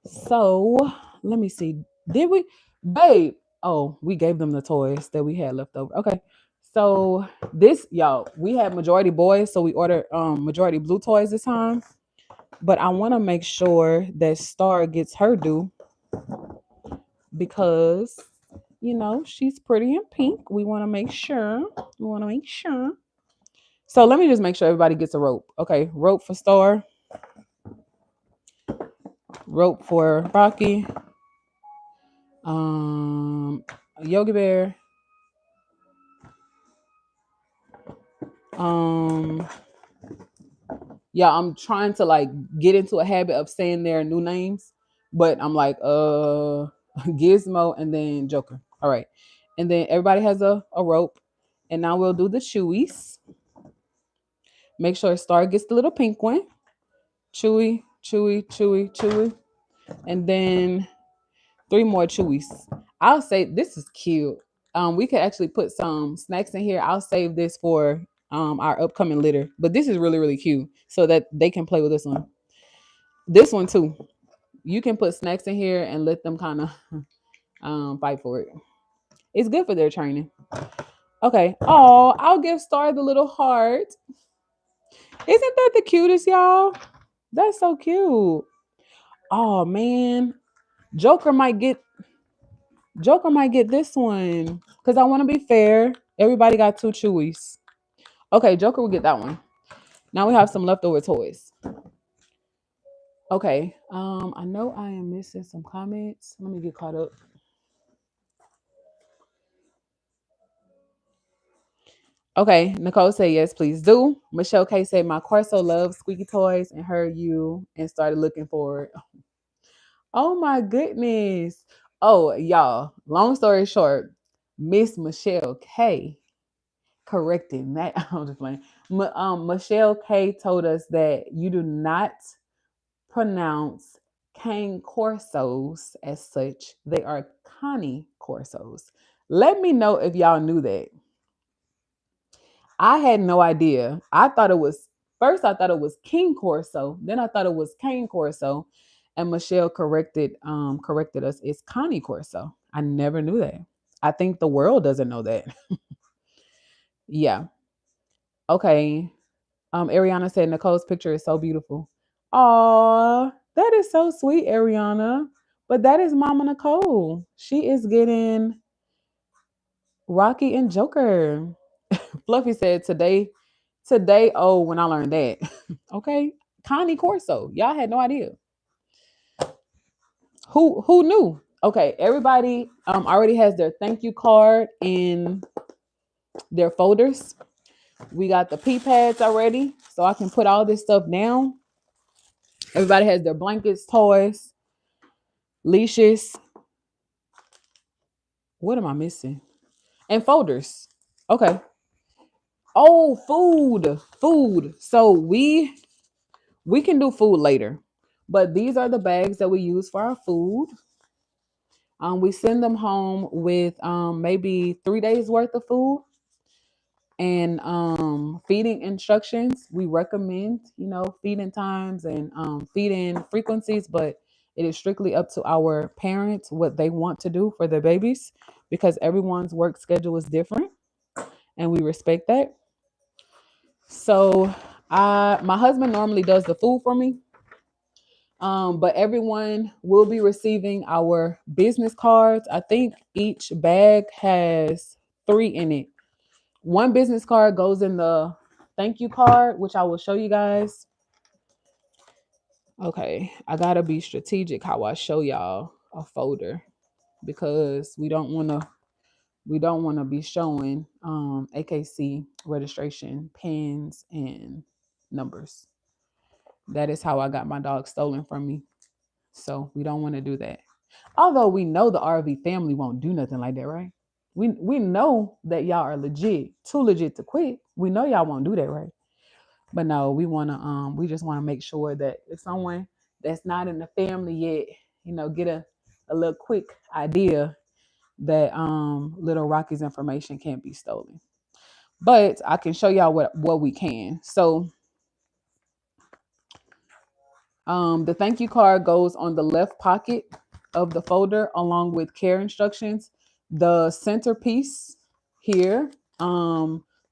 So let me see. Did we, babe? Oh, we gave them the toys that we had left over. Okay. So this, y'all, we had majority boys, so we ordered majority blue toys this time. But I want to make sure that Star gets her due because she's pretty in pink. We want to make sure. We want to make sure. So let me just make sure everybody gets a rope. Okay, rope for Star, rope for Rocky, um, Yogi Bear, um, yeah, I'm trying to like get into a habit of saying their new names, but I'm like, Gizmo and then Joker. All right, and then everybody has a rope, and now we'll do the Chewies. Make sure Star gets the little pink one. Chewy, Chewy, Chewy, Chewy, and then 3 more chewies. I'll say this is cute. We could actually put some snacks in here. I'll save this for our upcoming litter. But this is really, really cute so that they can play with this one. This one too. You can put snacks in here and let them kind of fight for it. It's good for their training. Okay. Oh, I'll give Star the little heart. Isn't that the cutest, y'all? That's so cute. Oh man. Joker might get Joker might get this one because I want to be fair. Everybody got 2 chewies. Okay, Joker will get that one. Now we have some leftover toys. Okay, I know I am missing some comments. Let me get caught up. Okay, Nicole said yes, please do. Michelle K said my Corso loves squeaky toys and heard you and started looking for it. Oh my goodness. Oh, y'all, long story short, Miss Michelle K correcting that. I'm just playing. Michelle K told us that you do not pronounce cane corsos as such. They are Connie corsos. Let me know if y'all knew that. I had no idea. I thought it was first. I thought it was King Corso. Then I thought it was Cane Corso, and Michelle corrected us. It's Connie Corso. I never knew that. I think the world doesn't know that. Yeah. Okay. Ariana said Nicole's picture is so beautiful. Aw, that is so sweet, Ariana. But that is Mama Nicole. She is getting Rocky and Joker. Fluffy said today, oh, when I learned that. Okay. Connie Corso. Y'all had no idea. Who knew? Okay, everybody already has their thank you card in their folders. We got the pee pads already, so I can put all this stuff down. Everybody has their blankets, toys, leashes. What am I missing? And folders. Okay. Oh, food. So we can do food later, but these are the bags that we use for our food. We send them home with maybe 3 days worth of food and feeding instructions. We recommend, feeding times and feeding frequencies, but it is strictly up to our parents what they want to do for their babies because everyone's work schedule is different and we respect that. So my husband normally does the food for me. But everyone will be receiving our business cards. I think each bag has 3 in it. One business card goes in the thank you card, which I will show you guys. Okay, I gotta be strategic how I show y'all a folder because we don't want to be showing AKC registration pins and numbers. That is how I got my dog stolen from me. So we don't want to do that. Although we know the RV family won't do nothing like that, right? We know that y'all are legit, too legit to quit. We know y'all won't do that, right? But no, we just wanna make sure that if someone that's not in the family yet, get a little quick idea that little Rocky's information can't be stolen. But I can show y'all what we can. So the thank you card goes on the left pocket of the folder along with care instructions. The centerpiece here,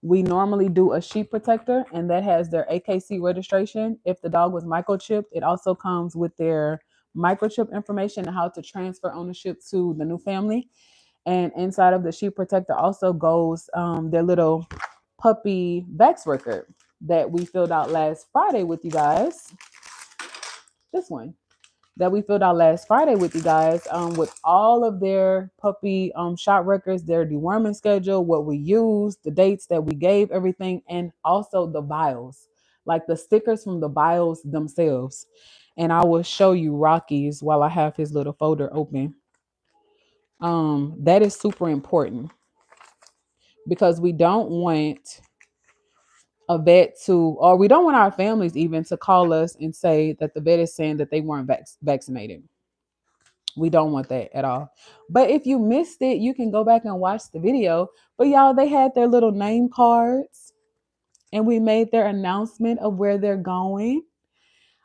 we normally do a sheep protector, and that has their AKC registration. If the dog was microchipped, it also comes with their microchip information and how to transfer ownership to the new family. And inside of the sheep protector also goes their little puppy vax record that we filled out last Friday with you guys. This one that we filled out last Friday with you guys, with all of their puppy shot records, their deworming schedule, what we used, the dates that we gave, everything, and also the vials, like the stickers from the vials themselves. And I will show you Rocky's while I have his little folder open. That is super important because we don't want a vet to, or we don't want our families even to call us and say that the vet is saying that they weren't vaccinated. We don't want that at all. But if you missed it, you can go back and watch the video. But y'all, they had their little name cards and we made their announcement of where they're going.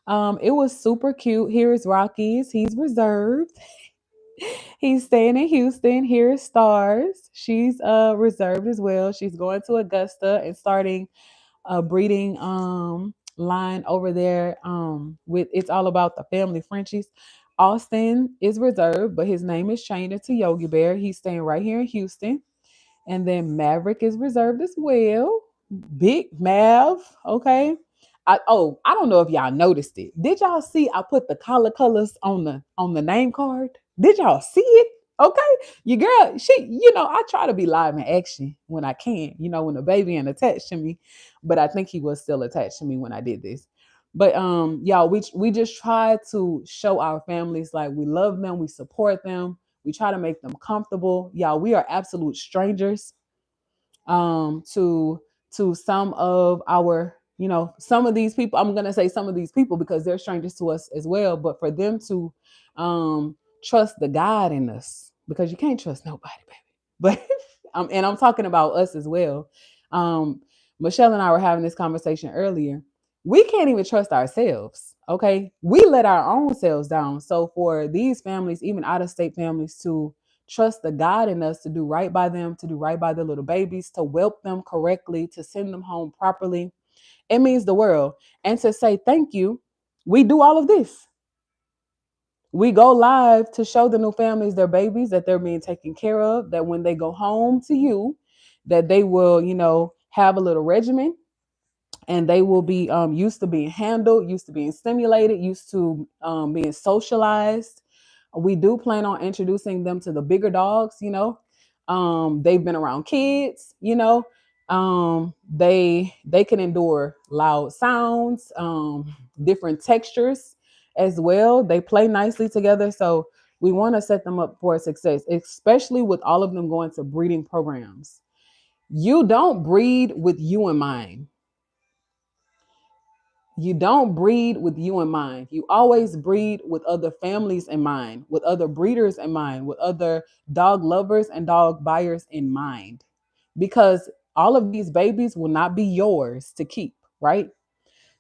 It was super cute. Here's Rocky's. He's reserved. He's staying in Houston. Here's Stars. She's reserved as well. She's going to Augusta and starting a breeding line over there with It's All About the Family Frenchies. Austin is reserved, but his name is changing to Yogi Bear. He's staying right here in Houston. And then Maverick is reserved as well. Big Mav, okay. I don't know if y'all noticed it. Did y'all see I put the colors on the name card? Did y'all see it? Okay. Your girl, I try to be live in action when I can, when the baby ain't attached to me. But I think he was still attached to me when I did this. But y'all, we just try to show our families like we love them, we support them, we try to make them comfortable. Y'all, we are absolute strangers to some of our, some of these people. I'm gonna say some of these people because they're strangers to us as well. But for them to trust the God in us, because you can't trust nobody, baby. But and I'm talking about us as well. Michelle and I were having this conversation earlier. We can't even trust ourselves. Okay, we let our own selves down. So for these families, even out of state families, to trust the God in us to do right by them, to do right by the little babies, to whelp them correctly, to send them home properly, it means the world. And to say thank you, we do all of this. We go live to show the new families their babies that they're being taken care of, that when they go home to you, that they will, have a little regimen and they will be used to being handled, used to being stimulated, used to being socialized. We do plan on introducing them to the bigger dogs, they've been around kids, they can endure loud sounds, different textures as well. They play nicely together. So we want to set them up for success, especially with all of them going to breeding programs. You don't breed with you in mind. You don't breed with you in mind. You always breed with other families in mind, with other breeders in mind, with other dog lovers and dog buyers in mind. Because all of these babies will not be yours to keep, right?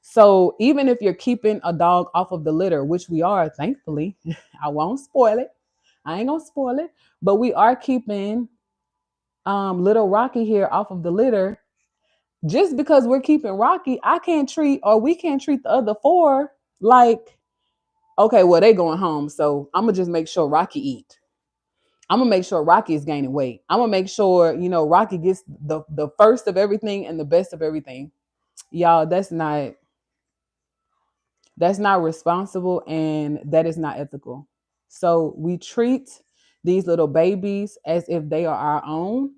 So even if you're keeping a dog off of the litter, which we are, thankfully, I won't spoil it. I ain't gonna spoil it, but we are keeping little Rocky here off of the litter. Just because we're keeping Rocky, we can't treat the other four like, okay, well, they going home. So I'm gonna just make sure Rocky eat. I'm gonna make sure Rocky is gaining weight. I'm gonna make sure, Rocky gets the first of everything and the best of everything. Y'all, that's not responsible and that is not ethical. So we treat these little babies as if they are our own.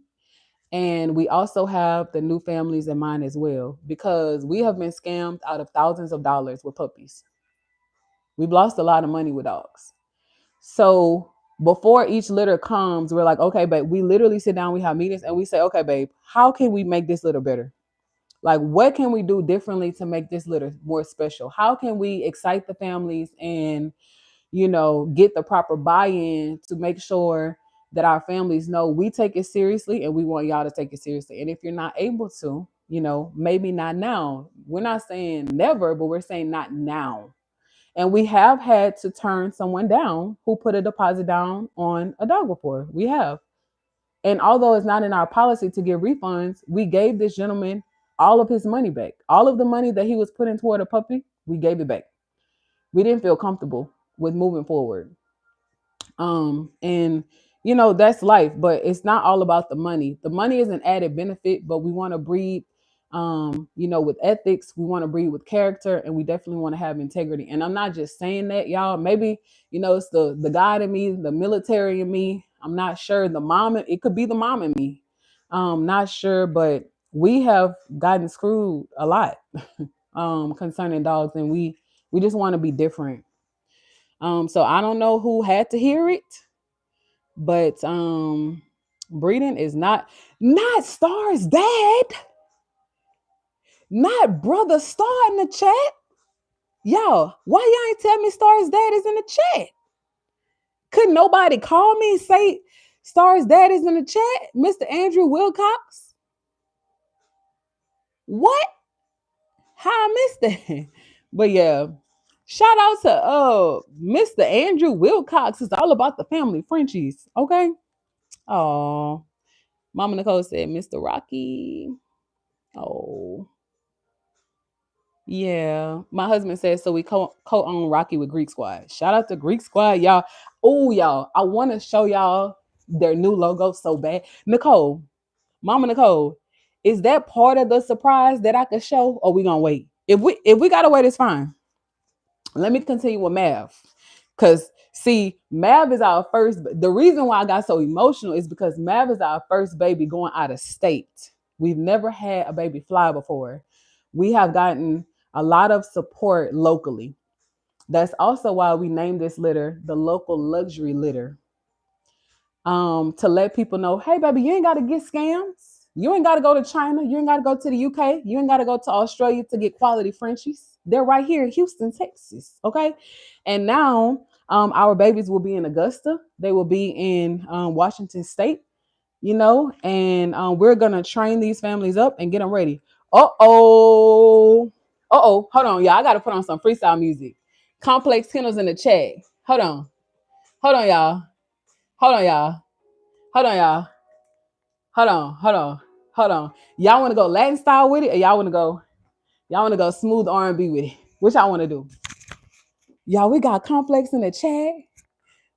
And we also have the new families in mind as well, because we have been scammed out of thousands of dollars with puppies. We've lost a lot of money with dogs. So before each litter comes, we're like, okay, babe, we literally sit down, we have meetings, and we say, okay, babe, how can we make this litter better? Like, what can we do differently to make this litter more special? How can we excite the families and, get the proper buy-in to make sure that our families know we take it seriously and we want y'all to take it seriously. And if you're not able to, maybe not now. We're not saying never, but we're saying not now. And we have had to turn someone down who put a deposit down on a dog before. We have. And although it's not in our policy to give refunds, we gave this gentleman all of his money back. All of the money that he was putting toward a puppy, we gave it back. We didn't feel comfortable with moving forward. And that's life, but it's not all about the money. The money is an added benefit, but we want to breed with ethics. We want to breed with character, and we definitely want to have integrity. And I'm not just saying that, y'all. Maybe it's the God in me, the military in me. I'm not sure. It could be the mom in me. Not sure, but we have gotten screwed a lot concerning dogs, and we just want to be different. So I don't know who had to hear it, but breeding is not Star's dad, not brother Star in the chat. Y'all, why y'all ain't tell me Star's dad is in the chat? Couldn't nobody call me and say Star's dad is in the chat? Mr. Andrew Wilcox? What? How I missed that? But yeah, shout out to Mr. Andrew Wilcox. It's all about the family, Frenchies. Okay. Oh, Mama Nicole said Mr. Rocky. Oh, yeah. My husband said so. We co-own Rocky with Greek Squad. Shout out to Greek Squad, y'all. Oh, y'all. I want to show y'all their new logo so bad. Nicole, Mama Nicole, is that part of the surprise that I could show, or we gonna wait? If we gotta wait, it's fine. Let me continue with Mav. Because see, Mav is our first. The reason why I got so emotional is because Mav is our first baby going out of state. We've never had a baby fly before. We have gotten a lot of support locally. That's also why we named this litter the local luxury litter. To let people know, hey, baby, you ain't got to get scams. You ain't got to go to China. You ain't got to go to the UK. You ain't got to go to Australia to get quality Frenchies. They're right here in Houston, Texas. Okay. And now our babies will be in Augusta. They will be in Washington State, and we're going to train these families up and get them ready. Uh-oh. Uh-oh. Hold on, y'all. I got to put on some freestyle music. Complex Kennels in the chat. Hold on. Hold on, y'all. Hold on, y'all. Hold on, y'all. Hold on. Hold on. Hold on. Y'all want to go Latin style with it, or y'all want to go smooth R&B with it? Which y'all want to do? Y'all, we got Complex in the chat.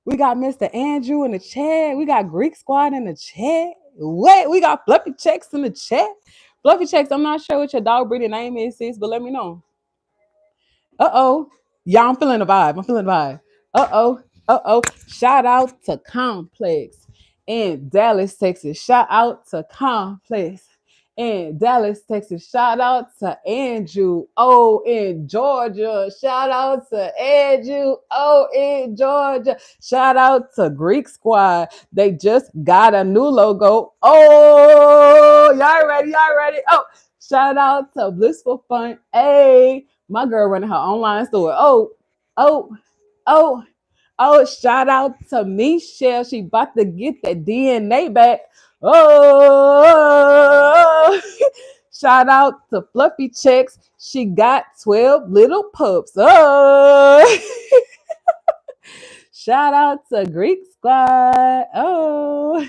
We got Mr. Andrew in the chat. We got Greek Squad in the chat. What? We got Fluffy Checks in the chat. Fluffy Checks, I'm not sure what your dog breeding name is, sis, but let me know. Uh-oh. Y'all, I'm feeling the vibe. Uh-oh. Uh-oh. Shout out to Complex in Dallas, Texas. Shout out to Complex in Dallas, Texas. Shout out to Andrew in Georgia. Shout out to Andrew in Georgia. Shout out to Greek Squad. They just got a new logo. Oh, y'all ready? Oh, shout out to Blissful Fun. Hey, my girl running her online store. Oh, shout out to Michelle. She about to get that DNA back. Oh, shout out to Fluffy Checks. She got 12 little pups. Oh, shout out to Greek Squad. Oh,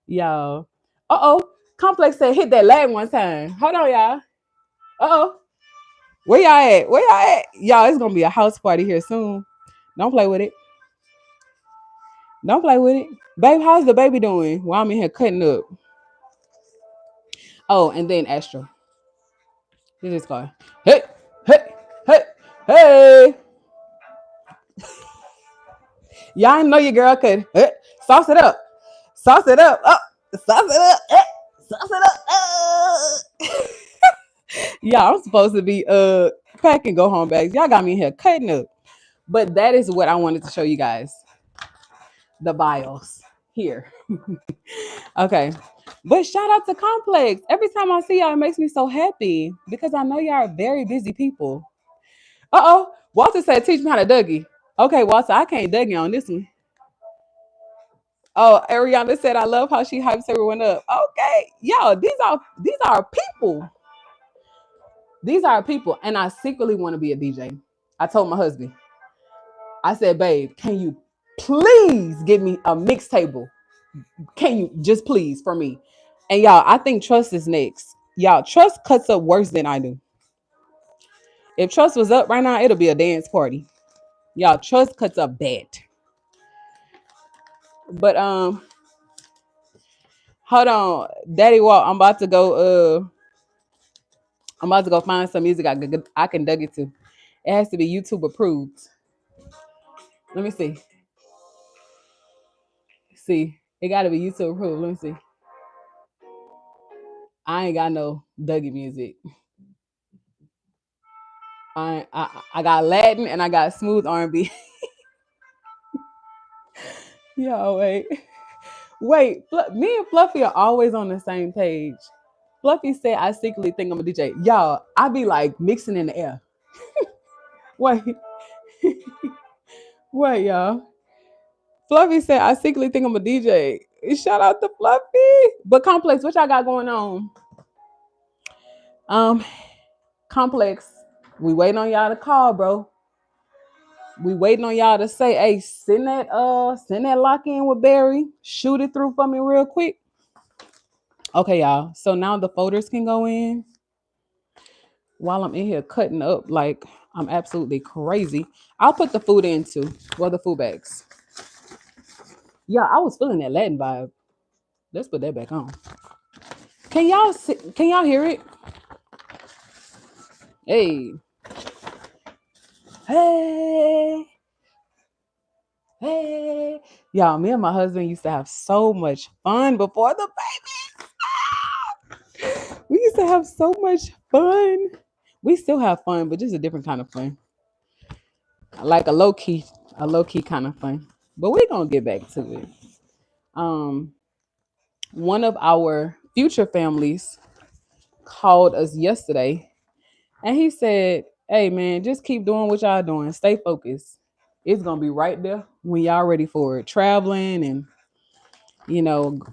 y'all. Complex said hit that lag one time. Hold on, y'all. Where y'all at? Y'all, it's gonna be a house party here soon. Don't play with it. Babe, how's the baby doing? While I'm in here cutting up. Oh, and then Astro. This is called. Hey. Y'all know your girl could sauce it up. Oh, sauce it up. Sauce it up. Y'all, I'm supposed to be packing go home bags. Y'all got me here cutting up. But that is what I wanted to show you guys. The bios here. Okay. But shout out to Complex. Every time I see y'all, it makes me so happy because I know y'all are very busy people. Uh-oh. Walter said, teach me how to Dougie. Okay, Walter, I can't Dougie on this one. Oh, Ariana said, I love how she hypes everyone up. Okay. Yo, these are people. These are people. And I secretly want to be a DJ. I told my husband, I said, babe, can you please give me a mix table? Can you just please for me? And y'all, I think Trust is next. Y'all, Trust cuts up worse than I do. If Trust was up right now, it'll be a dance party. Y'all, Trust cuts up bad. But hold on, Daddy Walt. I'm about to go find some music I can dug it to. It has to be YouTube approved. Let me see. See, it got to be YouTube approved. Let me see. I ain't got no Dougie music. I got Latin and I got smooth R&B. Yo, wait. Me and Fluffy are always on the same page. Fluffy said, "I secretly think I'm a DJ." Y'all, I be like mixing in the air. Wait, wait, y'all. Fluffy said, "I secretly think I'm a DJ." Shout out to Fluffy. But Complex, what y'all got going on? Complex, we waiting on y'all to call, bro. We waiting on y'all to say, hey, send that lock in with Barry. Shoot it through for me real quick. Okay, y'all. So now the folders can go in while I'm in here cutting up like I'm absolutely crazy. I'll put the food in too. Well, the food bags. Yeah, I was feeling that Latin vibe. Let's put that back on. Can y'all hear it? Hey. Hey. Hey. Y'all, me and my husband used to have so much fun before the baby. We used to have so much fun. We still have fun, but just a different kind of fun. Like a low key kind of fun. But we're gonna get back to it. One of our future families called us yesterday and he said, hey man, just keep doing what y'all doing. Stay focused. It's gonna be right there when y'all ready for it. Traveling and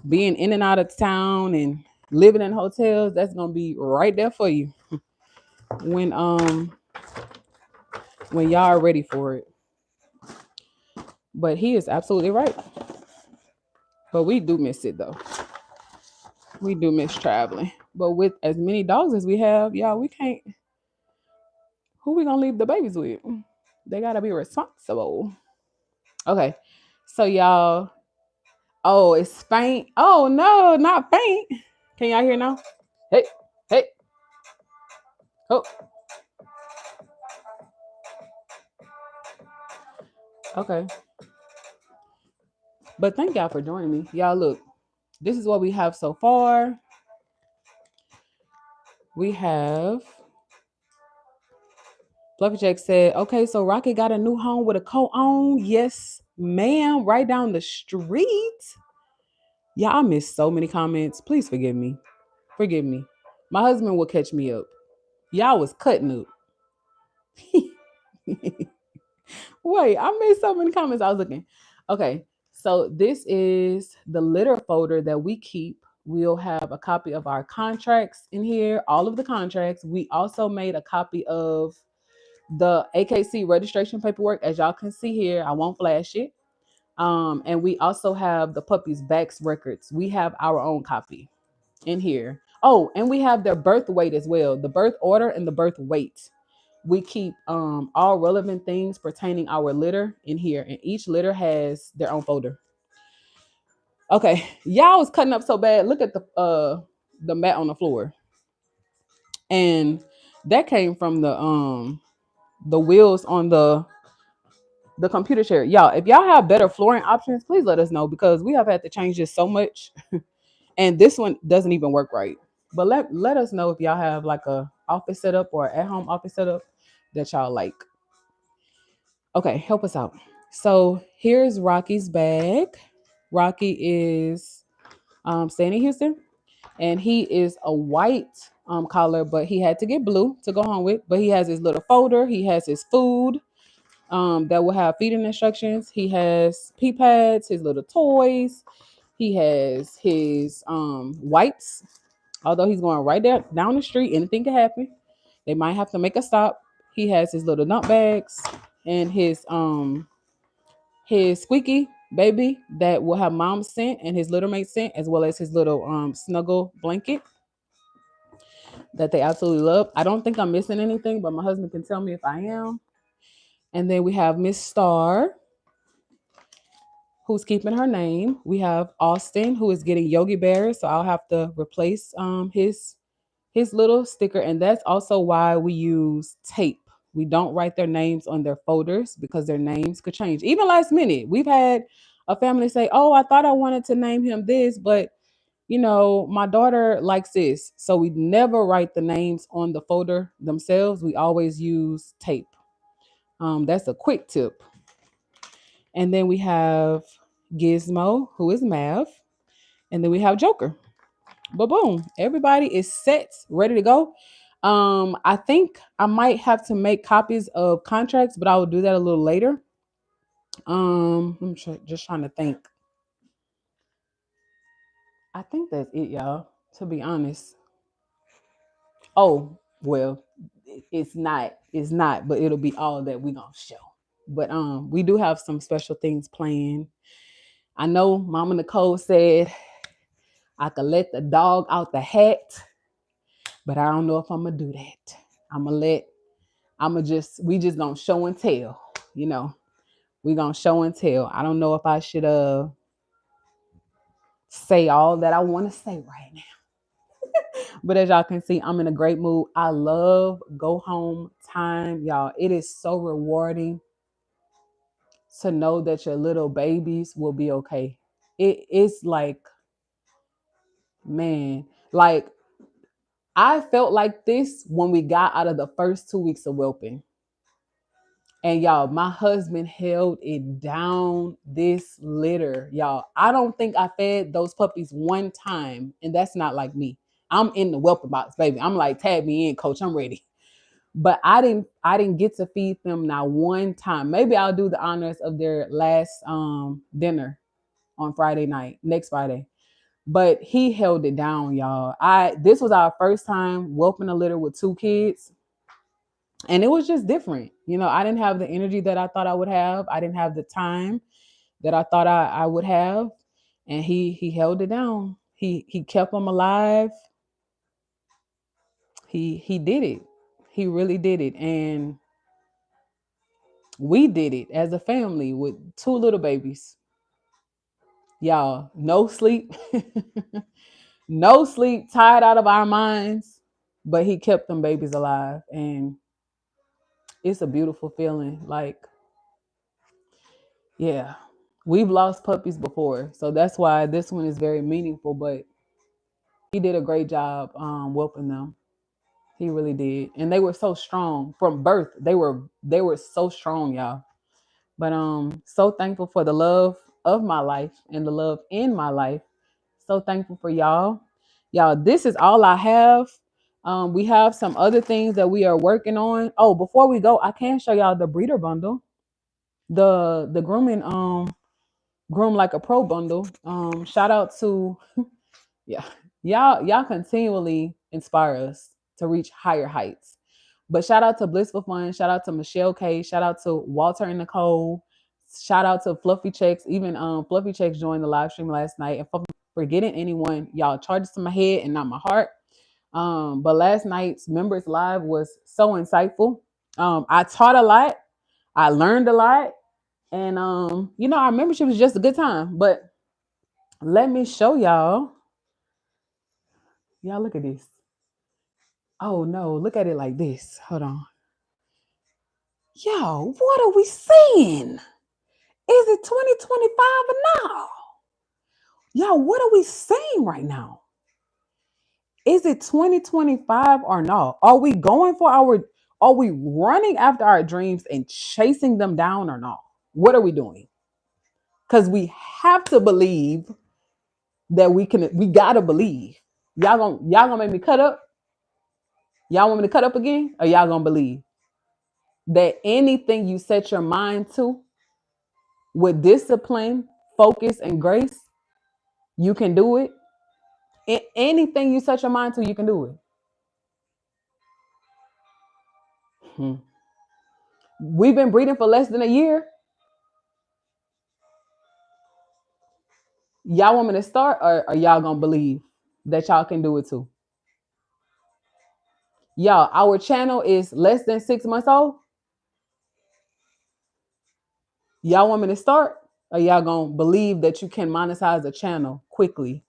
being in and out of town and living in hotels, that's gonna be right there for you when y'all are ready for it. But he is absolutely right. But we do miss it though. We do miss traveling. But with as many dogs as we have, y'all, we can't. Who we gonna leave the babies with? They gotta be responsible. Okay. So y'all. Oh, it's faint. Oh no, not faint. Can y'all hear now? Hey, hey. Oh. Okay. But thank y'all for joining me. Y'all look. This is what we have so far. We have Fluffy Jack said, okay, so Rocket got a new home with a co-own. Yes, ma'am, right down the street. Yeah, I missed so many comments. Please forgive me. Forgive me. My husband will catch me up. Y'all was cutting up. Wait, I missed so many comments. I was looking. Okay, so this is the litter folder that we keep. We'll have a copy of our contracts in here, all of the contracts. We also made a copy of the AKC registration paperwork, as y'all can see here. I won't flash it. And we also have the puppies' backs records. We have our own copy in here. Oh, and we have their birth weight as well, the birth order and the birth weight. We keep all relevant things pertaining our litter in here, and each litter has their own folder. Okay, y'all was cutting up so bad. Look at the mat on the floor, and that came from the wheels on the computer chair. Y'all, if y'all have better flooring options, please let us know because we have had to change this so much. And And this one doesn't even work right. But let us know if y'all have like a office setup or at home office setup that y'all like. Okay, help us out. So here's Rocky's bag. Rocky is staying in Houston, and he is a white collar, but he had to get blue to go home with. But he has his little folder. He has his food that will have feeding instructions. He has pee pads, his little toys. He has his wipes. Although he's going right there down the street, anything can happen. They might have to make a stop. He has his little nut bags and his squeaky baby that will have mom's scent and his little mate scent, as well as his little snuggle blanket that they absolutely love. I don't think I'm missing anything, but my husband can tell me if I am. And then we have Miss Star, who's keeping her name. We have Austin, who is getting Yogi Bears, so I'll have to replace his little sticker, and that's also why we use tape. We don't write their names on their folders because their names could change. Even last minute, we've had a family say, "Oh, I thought I wanted to name him this, but my daughter likes this." So we never write the names on the folder themselves. We always use tape. That's a quick tip. And then we have Gizmo, who is Mav, and then we have Joker. But boom, everybody is set, ready to go. I think I might have to make copies of contracts, but I will do that a little later. Just trying to think. I think that's it, y'all. To be honest. Oh well, it's not, but it'll be all that we gonna show. But we do have some special things planned. I know Mama Nicole said I could let the dog out the hat, but I don't know if I'm gonna do that. I'm gonna let we just gonna show and tell, you know. We gonna show and tell. I don't know if I should say all that I want to say right now. But as y'all can see, I'm in a great mood. I love go home time, y'all. It is so rewarding to know that your little babies will be okay. It's like, man, like I felt like this when we got out of the first 2 weeks of whelping. And y'all, my husband held it down this litter. Y'all, I don't think I fed those puppies one time. And that's not like me. I'm in the whelping box, baby. I'm like, tag me in, coach. I'm ready. But I didn't get to feed them not one time. Maybe I'll do the honors of their last dinner on Friday night, next Friday. But he held it down, y'all. This was our first time whelping a litter with two kids. And it was just different. I didn't have the energy that I thought I would have. I didn't have the time that I thought I would have. And he held it down. He kept them alive. He did it. He really did it. And we did it as a family with two little babies. Y'all, no sleep. No sleep, tired out of our minds. But he kept them babies alive. And it's a beautiful feeling. Like, yeah, we've lost puppies before, so that's why this one is very meaningful. But he did a great job whelping them. He really did, and they were so strong from birth. They were so strong, y'all. But so thankful for the love of my life and the love in my life. So thankful for y'all. Y'all, this is all I have. We have some other things that we are working on. Oh, before we go, I can show y'all the breeder bundle, the grooming Groom Like a Pro bundle. Shout out to yeah, y'all continually inspire us to reach higher heights. But shout out to Blissful Fun, shout out to Michelle K, shout out to Walter and Nicole, shout out to Fluffy Checks. Even Fluffy Checks joined the live stream last night. And for forgetting anyone, y'all, charges to my head and not my heart. But last night's members live was so insightful. I taught a lot, I learned a lot, and our membership is just a good time. But let me show y'all. Y'all look at this. Oh no, look at it like this. Hold on. Yo, what are we seeing? Is it 2025 or no? Y'all, what are we saying right now? Is it 2025 or not? Are we running after our dreams and chasing them down or not? What are we doing? Because we have to believe that we gotta believe. Y'all gonna make me cut up? Y'all want me to cut up again? Or y'all gonna believe that anything you set your mind to with discipline, focus, and grace, you can do it? Anything you set your mind to, you can do it. Hmm. We've been breeding for less than a year. Y'all want me to start, or are y'all gonna believe that y'all can do it too? Y'all, our channel is less than 6 months old. Y'all want me to start, or y'all gonna believe that you can monetize a channel quickly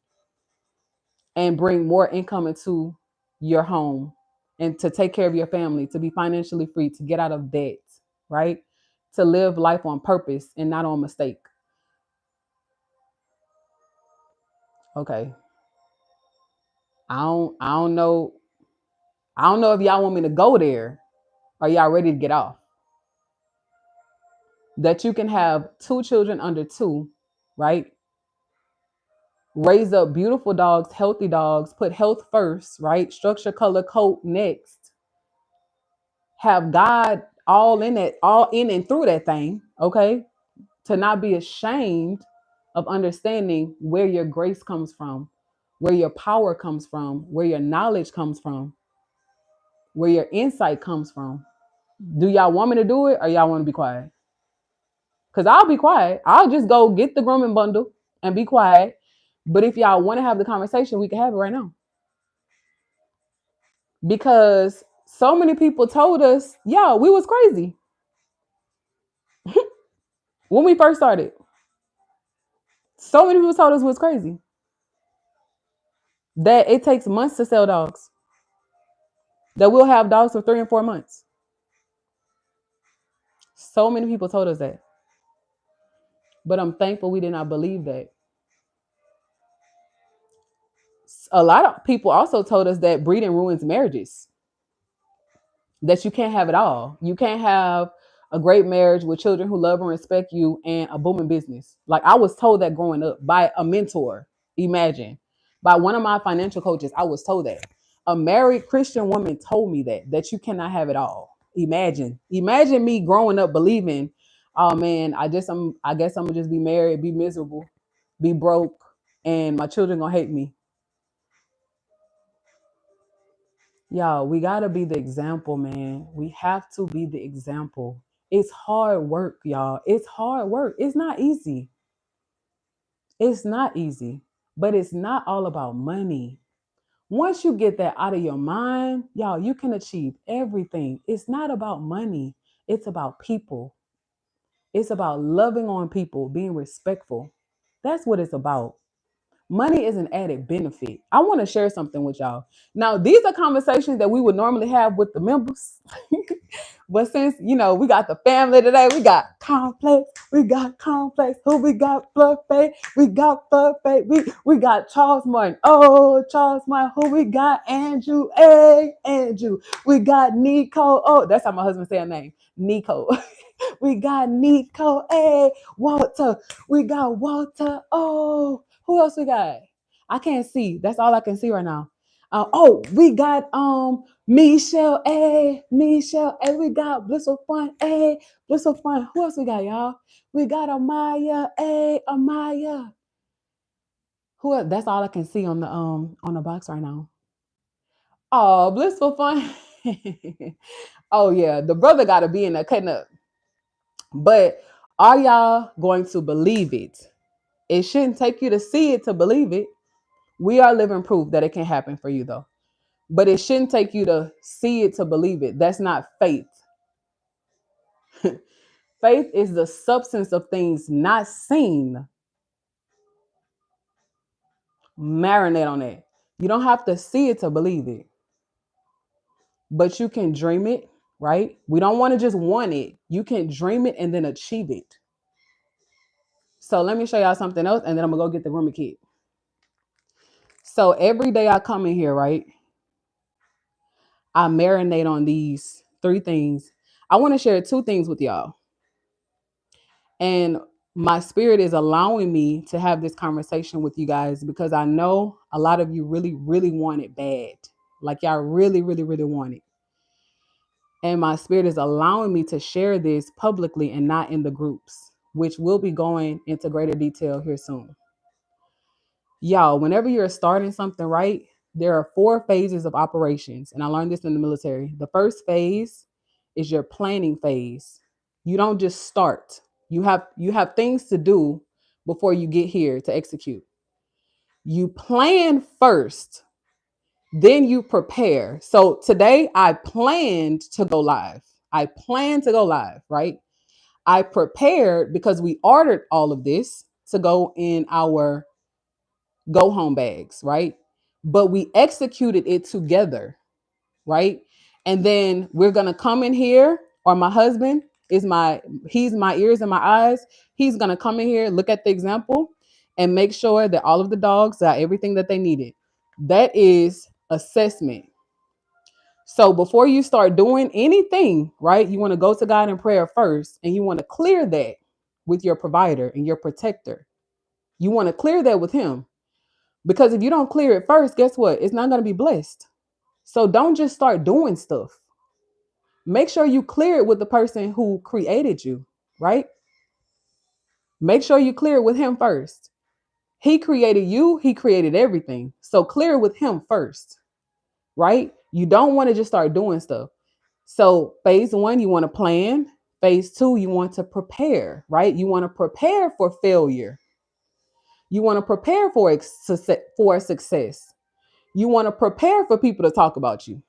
and bring more income into your home and to take care of your family, to be financially free, to get out of debt, right? To live life on purpose and not on mistake. Okay. I don't know. I don't know if y'all want me to go there, or y'all ready to get off. That you can have 2 children under 2, right? Raise up beautiful dogs, healthy dogs, put health first, right? Structure, color, coat next. Have God all in it, all in and through that thing, okay? To not be ashamed of understanding where your grace comes from, where your power comes from, where your knowledge comes from, where your insight comes from. Do y'all want me to do it, or y'all want to be quiet? Because I'll be quiet. I'll just go get the grooming bundle and be quiet. But if y'all want to have the conversation, we can have it right now. Because so many people told us, yo, we was crazy when we first started. So many people told us we was crazy. That it takes months to sell dogs. That we'll have dogs for 3 and 4 months. So many people told us that. But I'm thankful we did not believe that. A lot of people also told us that breeding ruins marriages. That you can't have it all. You can't have a great marriage with children who love and respect you and a booming business. Like I was told that growing up by a mentor. Imagine. By one of my financial coaches, I was told that. A married Christian woman told me that you cannot have it all. Imagine me growing up believing, oh man, I guess I'm gonna just be married, be miserable, be broke, and my children gonna hate me. Y'all, we gotta be the example, man. We have to be the example. It's hard work, y'all. It's hard work. It's not easy. It's not easy, but it's not all about money. Once you get that out of your mind, y'all, you can achieve everything. It's not about money. It's about people. It's about loving on people, being respectful. That's what it's about. Money is an added benefit. I want to share something with y'all. Now, these are conversations that we would normally have with the members. But since, we got the family today, we got Complex, who we got Fluffy, we got Charles Martin. Oh, Charles Martin, who we got Andrew, hey, Andrew. We got Nico. Oh, that's how my husband say her name, Nico. We got Nico, hey, Walter. We got Walter. Oh, who else we got? I can't see. That's all I can see right now. We got Michelle, Michelle, we got Blissful Fun, Blissful Fun. Who else we got, y'all? We got Amaya, Amaya. Who else? That's all I can see on the box right now. Oh, Blissful Fun. Oh yeah, the brother got to be in there cutting up. But are y'all going to believe it? It shouldn't take you to see it to believe it. We are living proof that it can happen for you though. But it shouldn't take you to see it to believe it. That's not faith. Faith is the substance of things not seen. Marinate on it. You don't have to see it to believe it. But you can dream it, right? We don't want to just want it. You can dream it and then achieve it. So let me show y'all something else, and then I'm gonna go get the grooming kit. So every day I come in here, right? I marinate on these three things. I want to share two things with y'all. And my spirit is allowing me to have this conversation with you guys because I know a lot of you really, really want it bad. Like y'all really, really, really want it. And my spirit is allowing me to share this publicly and not in the groups, which will be going into greater detail here soon. Y'all, whenever you're starting something, right, there are 4 phases of operations. And I learned this in the military. The first phase is your planning phase. You don't just start. You have things to do before you get here to execute. You plan first, then you prepare. So today I planned to go live. I planned to go live, right? I prepared because we ordered all of this to go in our go home bags, right? But we executed it together, right? And then we're going to come in here, or my husband he's my ears and my eyes. He's going to come in here, look at the example, and make sure that all of the dogs got everything that they needed. That is assessment. So before you start doing anything, right, you want to go to God in prayer first, and you want to clear that with your provider and your protector. You want to clear that with him. Because if you don't clear it first, guess what? It's not going to be blessed. So don't just start doing stuff. Make sure you clear it with the person who created you, right? Make sure you clear it with him first. He created you, he created everything. So clear it with him first, right? You don't want to just start doing stuff. So phase 1, you want to plan. Phase 2, you want to prepare, right? You want to prepare for failure. You want to prepare for success. You want to prepare for people to talk about you.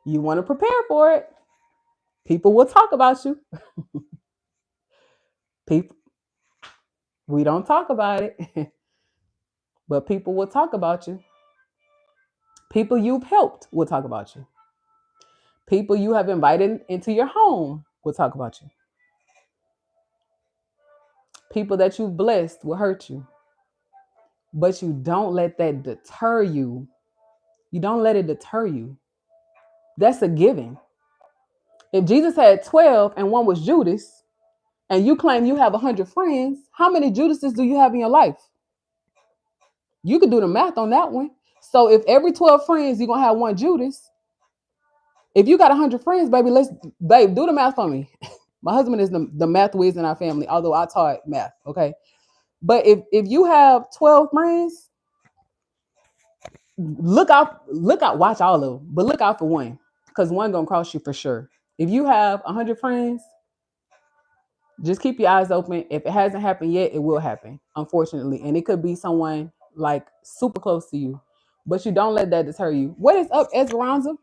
You want to prepare for it. People will talk about you. People, we don't talk about it, but people will talk about you. People you've helped will talk about you. People you have invited into your home will talk about you. People that you've blessed will hurt you. But you don't let that deter you. You don't let it deter you. That's a given. If Jesus had 12 and one was Judas, and you claim you have 100 friends, how many Judases do you have in your life? You could do the math on that one. So if every 12 friends, you're going to have one Judas. If you got 100 friends, babe, do the math for me. My husband is the math whiz in our family, although I taught math, okay? But if you have 12 friends, look out, watch all of them, but look out for one, because one going to cross you for sure. If you have 100 friends, just keep your eyes open. If it hasn't happened yet, it will happen, unfortunately. And it could be someone like super close to you, but you don't let that deter you. What is up, Esperanza?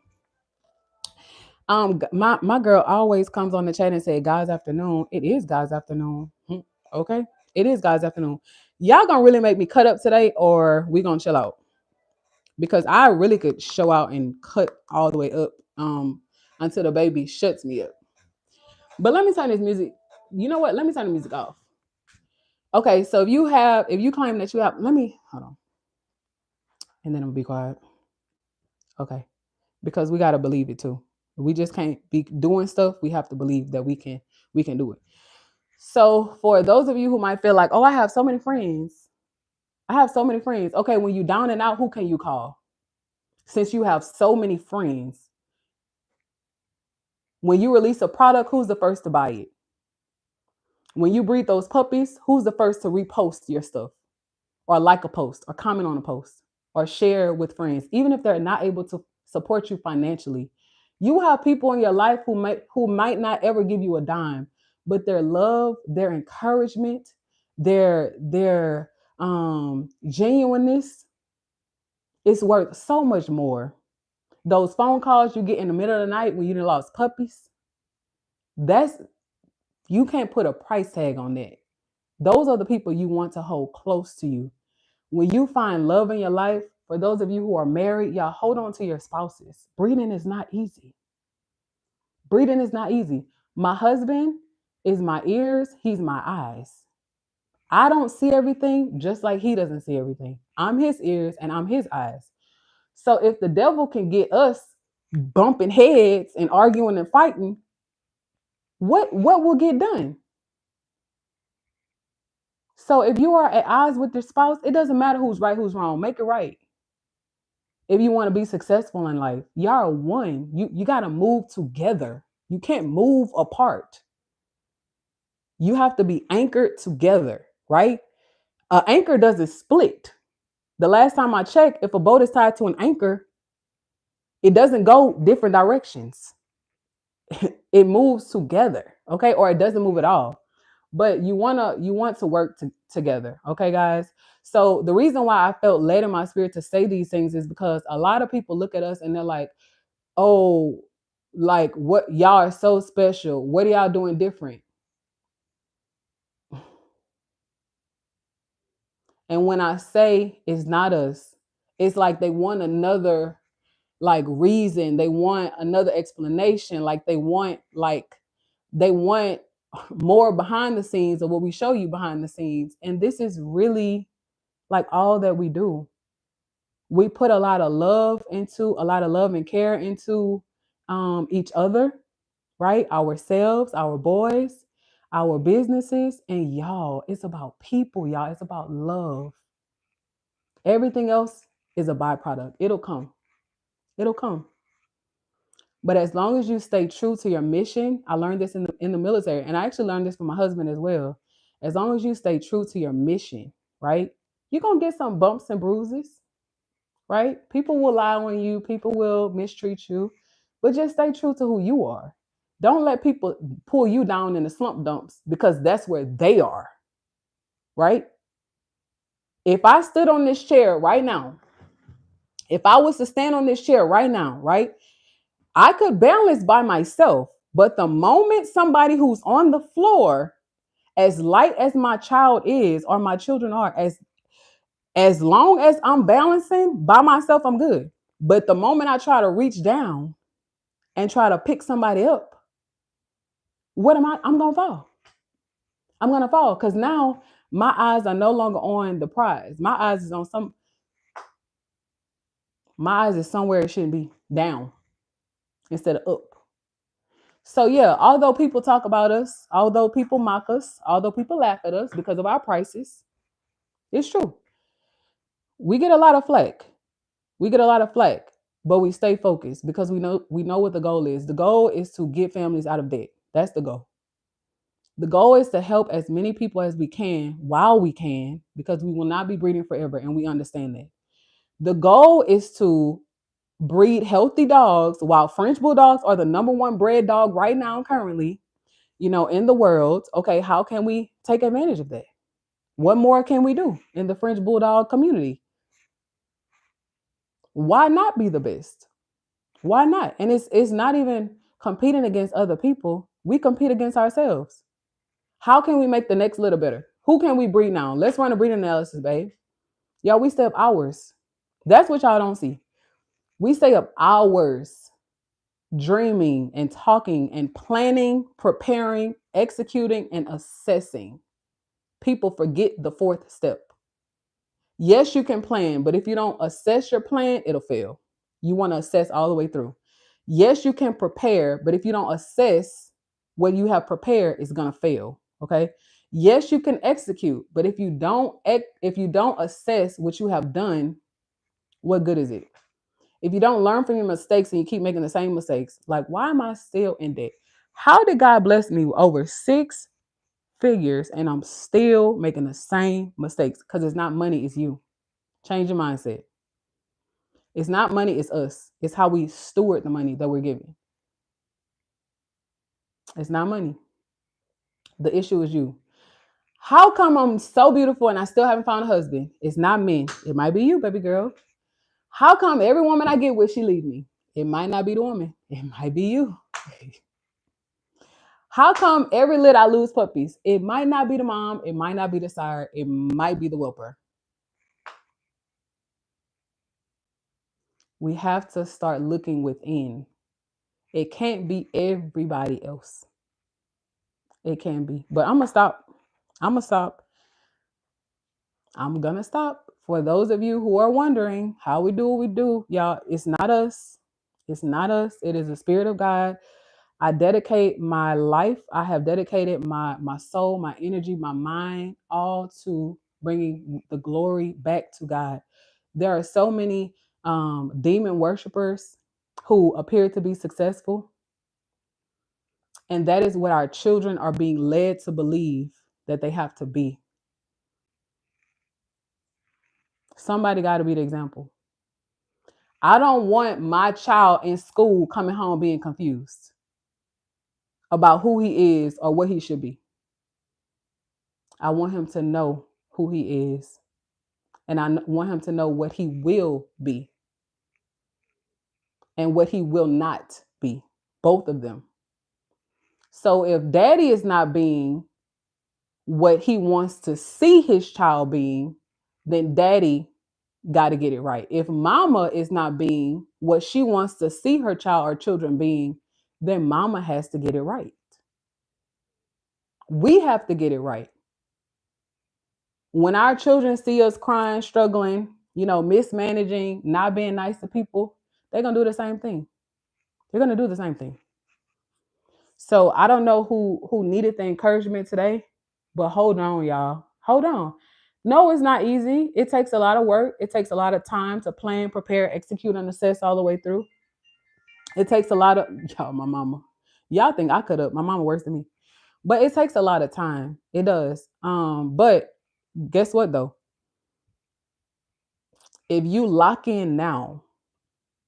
My girl always comes on the chat and say, "Guys afternoon." It is guys afternoon. Okay, it is guys afternoon. Y'all gonna really make me cut up today, or we gonna chill out? Because I really could show out and cut all the way up until the baby shuts me up. But let me turn this music. You know what? Let me turn the music off. Okay, so if you claim that you have, let me hold on, and then I'm gonna be quiet. Okay, because we gotta believe it too. We just can't be doing stuff. We have to believe that we can do it. So for those of you who might feel like, oh, I have so many friends. I have so many friends. Okay, when you down and out, who can you call? Since you have so many friends, when you release a product, who's the first to buy it? When you breed those puppies, who's the first to repost your stuff, or like a post, or comment on a post, or share with friends, even if they're not able to support you financially? You have people in your life who might not ever give you a dime, but their love, their encouragement, their genuineness is worth so much more. Those phone calls you get in the middle of the night when you done lost puppies, you can't put a price tag on that. Those are the people you want to hold close to you. When you find love in your life, for those of you who are married, y'all hold on to your spouses. Breeding is not easy. Breeding is not easy. My husband is my ears, he's my eyes. I don't see everything just like he doesn't see everything. I'm his ears and I'm his eyes. So if the devil can get us bumping heads and arguing and fighting, what will get done? So if you are at odds with your spouse, it doesn't matter who's right, who's wrong. Make it right. If you want to be successful in life, y'all are one. You got to move together. You can't move apart. You have to be anchored together, right? An anchor doesn't split. The last time I checked, if a boat is tied to an anchor, it doesn't go different directions. It moves together, okay? Or it doesn't move at all. But you want to work together, okay, guys? So the reason why I felt led in my spirit to say these things is because a lot of people look at us and they're like, "Oh, like what y'all are so special. What are y'all doing different?" And when I say it's not us, it's like they want another like reason, they want another explanation, like they want more behind the scenes of what we show you behind the scenes. And this is really like all that we do. We put a lot of love and care into each other, right? Ourselves, our boys, our businesses, and y'all, it's about people, y'all. It's about love. Everything else is a byproduct. It'll come. It'll come. But as long as you stay true to your mission, I learned this in the military, and I actually learned this from my husband as well. As long as you stay true to your mission, right? You're gonna get some bumps and bruises, right? People will lie on you, people will mistreat you, but just stay true to who you are. Don't let people pull you down in the slump dumps because that's where they are, right? If I stood on this chair right now, if I was to stand on this chair right now, right? I could balance by myself, but the moment somebody who's on the floor, as light as my child is or my children are, as long as I'm balancing by myself, I'm good. But the moment I try to reach down and try to pick somebody up, what am I? I'm gonna fall. I'm gonna fall because now my eyes are no longer on the prize. My eyes is somewhere it shouldn't be, down instead of up. So yeah, although people talk about us, although people mock us, although people laugh at us because of our prices, it's true. We get a lot of flack. We get a lot of flack, but we stay focused because we know what the goal is. The goal is to get families out of debt. That's the goal. The goal is to help as many people as we can while we can, because we will not be breeding forever, and we understand that. The goal is to breed healthy dogs, while French Bulldogs are the number one bred dog right now currently, in the world. Okay, how can we take advantage of that? What more can we do in the French Bulldog community? Why not be the best? Why not? And it's not even competing against other people. We compete against ourselves. How can we make the next litter better? Who can we breed now? Let's run a breeding analysis, babe. Y'all, we stay up hours. That's what y'all don't see. We stay up hours dreaming and talking and planning, preparing, executing, and assessing. People forget the fourth step. Yes, you can plan, but if you don't assess your plan, it'll fail. You want to assess all the way through. Yes, you can prepare, but if you don't assess what you have prepared, it's going to fail. Okay? Yes, you can execute, but if you don't assess what you have done, what good is it? If you don't learn from your mistakes and you keep making the same mistakes, like, why am I still in debt? How did God bless me with over six figures and I'm still making the same mistakes? Because it's not money, it's you. Change your mindset. It's not money, it's us. It's how we steward the money that we're giving. It's not money. The issue is you. How come I'm so beautiful and I still haven't found a husband? It's not men. It might be you, baby girl. How come every woman I get with, she leave me? It might not be the woman. It might be you. How come every lit I lose puppies? It might not be the mom. It might not be the sire. It might be the whelper. We have to start looking within. It can't be everybody else. It can be. But I'm going to stop. I'm going to stop. I'm gonna stop. For those of you who are wondering how we do what we do, y'all, it's not us. It's not us. It is the Spirit of God. I dedicate my life. I have dedicated my soul, my energy, my mind, all to bringing the glory back to God. There are so many demon worshipers who appear to be successful, and that is what our children are being led to believe that they have to be. Somebody got to be the example. I don't want my child in school coming home being confused about who he is or what he should be. I want him to know who he is, and I want him to know what he will be and what he will not be, both of them. So if daddy is not being what he wants to see his child being, then daddy got to get it right. If mama is not being what she wants to see her child or children being, then mama has to get it right. We have to get it right. When our children see us crying, struggling, mismanaging, not being nice to people, they're going to do the same thing. They're going to do the same thing. So I don't know who needed the encouragement today, but hold on, y'all. Hold on. No, it's not easy. It takes a lot of work. It takes a lot of time to plan, prepare, execute, and assess all the way through. It takes a lot of y'all, my mama. Y'all think I could have, my mama worse than me. But it takes a lot of time. It does. But guess what though? If you lock in now,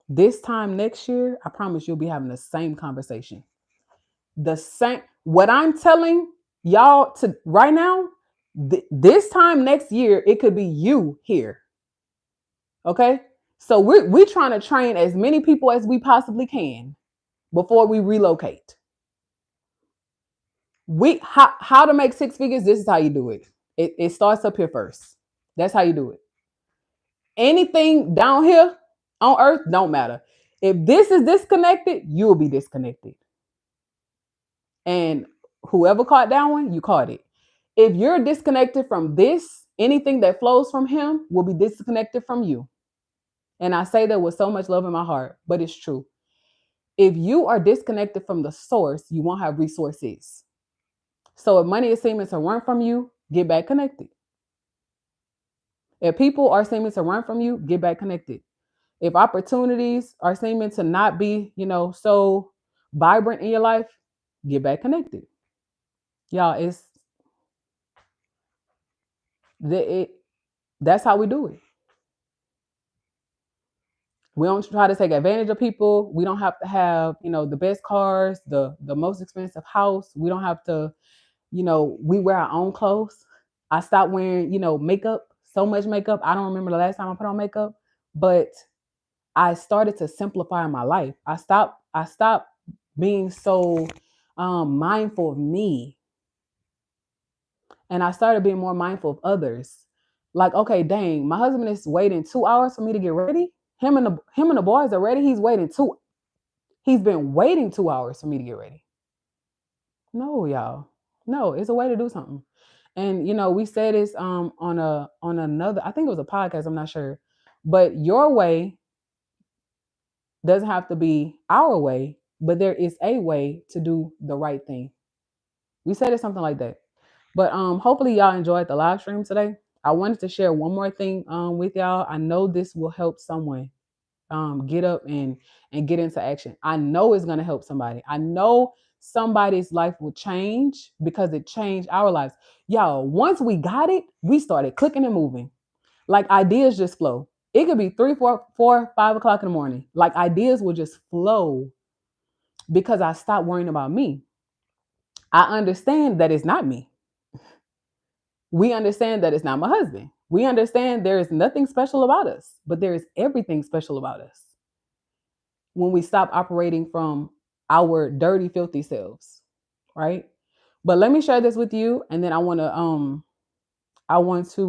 this time next year, I promise you'll be having the same conversation. The same, what I'm telling y'all to right now, this time next year, it could be you here. Okay. So we're trying to train as many people as we possibly can before we relocate. How to make six figures, this is how you do it. It starts up here first. That's how you do it. Anything down here on earth don't matter. If this is disconnected, you will be disconnected. And whoever caught that one, you caught it. If you're disconnected from this, anything that flows from him will be disconnected from you. And I say that with so much love in my heart, but it's true. If you are disconnected from the source, you won't have resources. So if money is seeming to run from you, get back connected. If people are seeming to run from you, get back connected. If opportunities are seeming to not be, so vibrant in your life, get back connected. Y'all, that's how we do it. We don't try to take advantage of people. We don't have to have, the best cars, the most expensive house. We don't have to, we wear our own clothes. I stopped wearing, makeup, so much makeup. I don't remember the last time I put on makeup, but I started to simplify my life. I stopped being so mindful of me. And I started being more mindful of others. Like, okay, dang, my husband is waiting 2 hours for me to get ready. Him and the boys are ready. He's been waiting 2 hours for me to get ready. No, y'all. No, it's a way to do something. And we said this on another, I think it was a podcast, I'm not sure. But your way doesn't have to be our way, but there is a way to do the right thing. We said it something like that. But hopefully y'all enjoyed the live stream today. I wanted to share one more thing with y'all. I know this will help someone get up and get into action. I know it's going to help somebody. I know somebody's life will change because it changed our lives. Y'all, once we got it, we started clicking and moving. Like ideas just flow. It could be 3, 4, 5 o'clock in the morning. Like ideas will just flow because I stopped worrying about me. I understand that it's not me. We understand that it's not my husband. We understand there is nothing special about us, but there is everything special about us when we stop operating from our dirty, filthy selves, right? But let me share this with you, and then I want to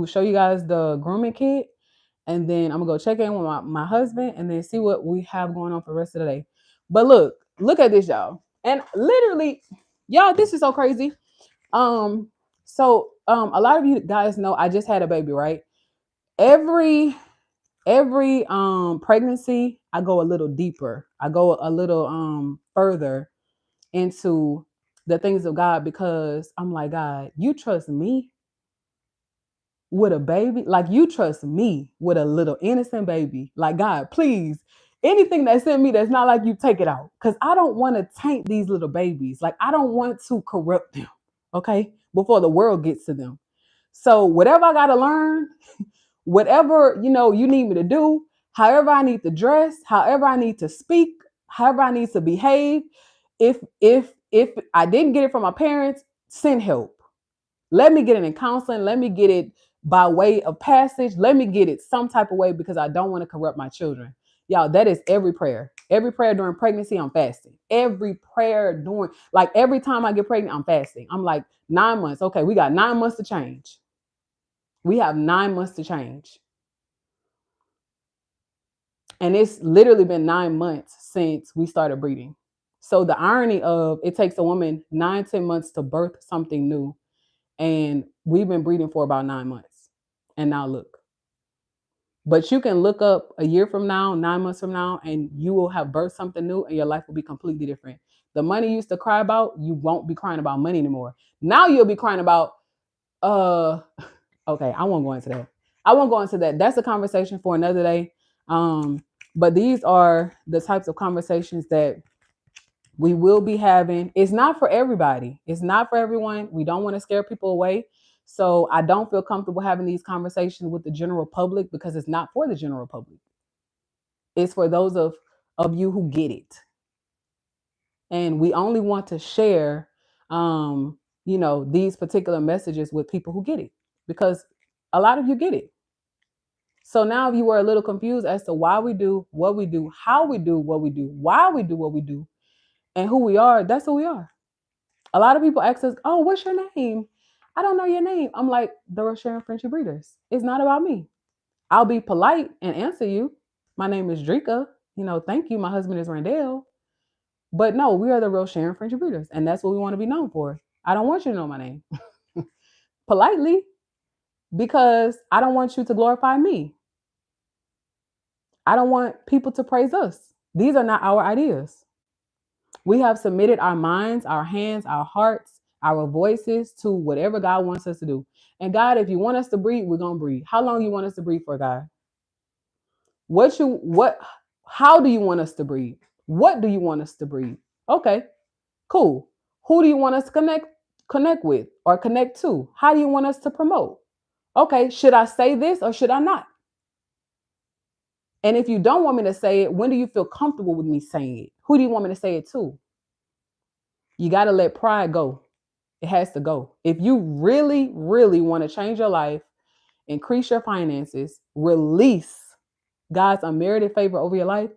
show you guys the grooming kit, and then I'm gonna go check in with my husband, and then see what we have going on for the rest of the day. But look at this, y'all, and literally, y'all, this is so crazy. So a lot of you guys know I just had a baby, right? every pregnancy, I go a little deeper. I go a little further into the things of God, because I'm like, God, you trust me with a baby? Like, you trust me with a little innocent baby? Like, God, please, anything that's in me that's not like you, take it out. Because I don't want to taint these little babies. Like, I don't want to corrupt them, okay, before the world gets to them. So whatever I got to learn, whatever, you need me to do, however I need to dress, however I need to speak, however I need to behave, if I didn't get it from my parents, send help. Let me get it in counseling. Let me get it by way of passage. Let me get it some type of way, because I don't want to corrupt my children. Y'all, that is every prayer. Every prayer during pregnancy, I'm fasting. Every prayer during, like, every time I get pregnant, I'm fasting. I'm like, 9 months. Okay, we got 9 months to change. We have 9 months to change. And it's literally been 9 months since we started breeding. So the irony of, it takes a woman 9-10 months to birth something new. And we've been breeding for about 9 months. And now look. But you can look up a year from now, 9 months from now, and you will have birthed something new, and your life will be completely different. The money you used to cry about, you won't be crying about money anymore. Now you'll be crying about, okay, I won't go into that. That's a conversation for another day. But these are the types of conversations that we will be having. It's not for everybody. It's not for everyone. We don't want to scare people away. So I don't feel comfortable having these conversations with the general public, because it's not for the general public. It's for those of you who get it. And we only want to share, these particular messages with people who get it, because a lot of you get it. So now, if you were a little confused as to why we do what we do, how we do what we do, why we do what we do, and who we are, that's who we are. A lot of people ask us, oh, what's your name? I don't know your name. I'm like, the Rosharon French Breeders. It's not about me. I'll be polite and answer you. My name is Drika. Thank you. My husband is Randall. But no, we are the Rosharon French Breeders. And that's what we want to be known for. I don't want you to know my name. Politely, because I don't want you to glorify me. I don't want people to praise us. These are not our ideas. We have submitted our minds, our hands, our hearts, our voices to whatever God wants us to do. And God, if you want us to breed, we're going to breed. How long you want us to breed for, God? How do you want us to breed? What do you want us to breed? Okay, cool. Who do you want us to connect with or connect to? How do you want us to promote? Okay, should I say this or should I not? And if you don't want me to say it, when do you feel comfortable with me saying it? Who do you want me to say it to? You got to let pride go. It has to go. If you really, really want to change your life, increase your finances, release God's unmerited favor over your life,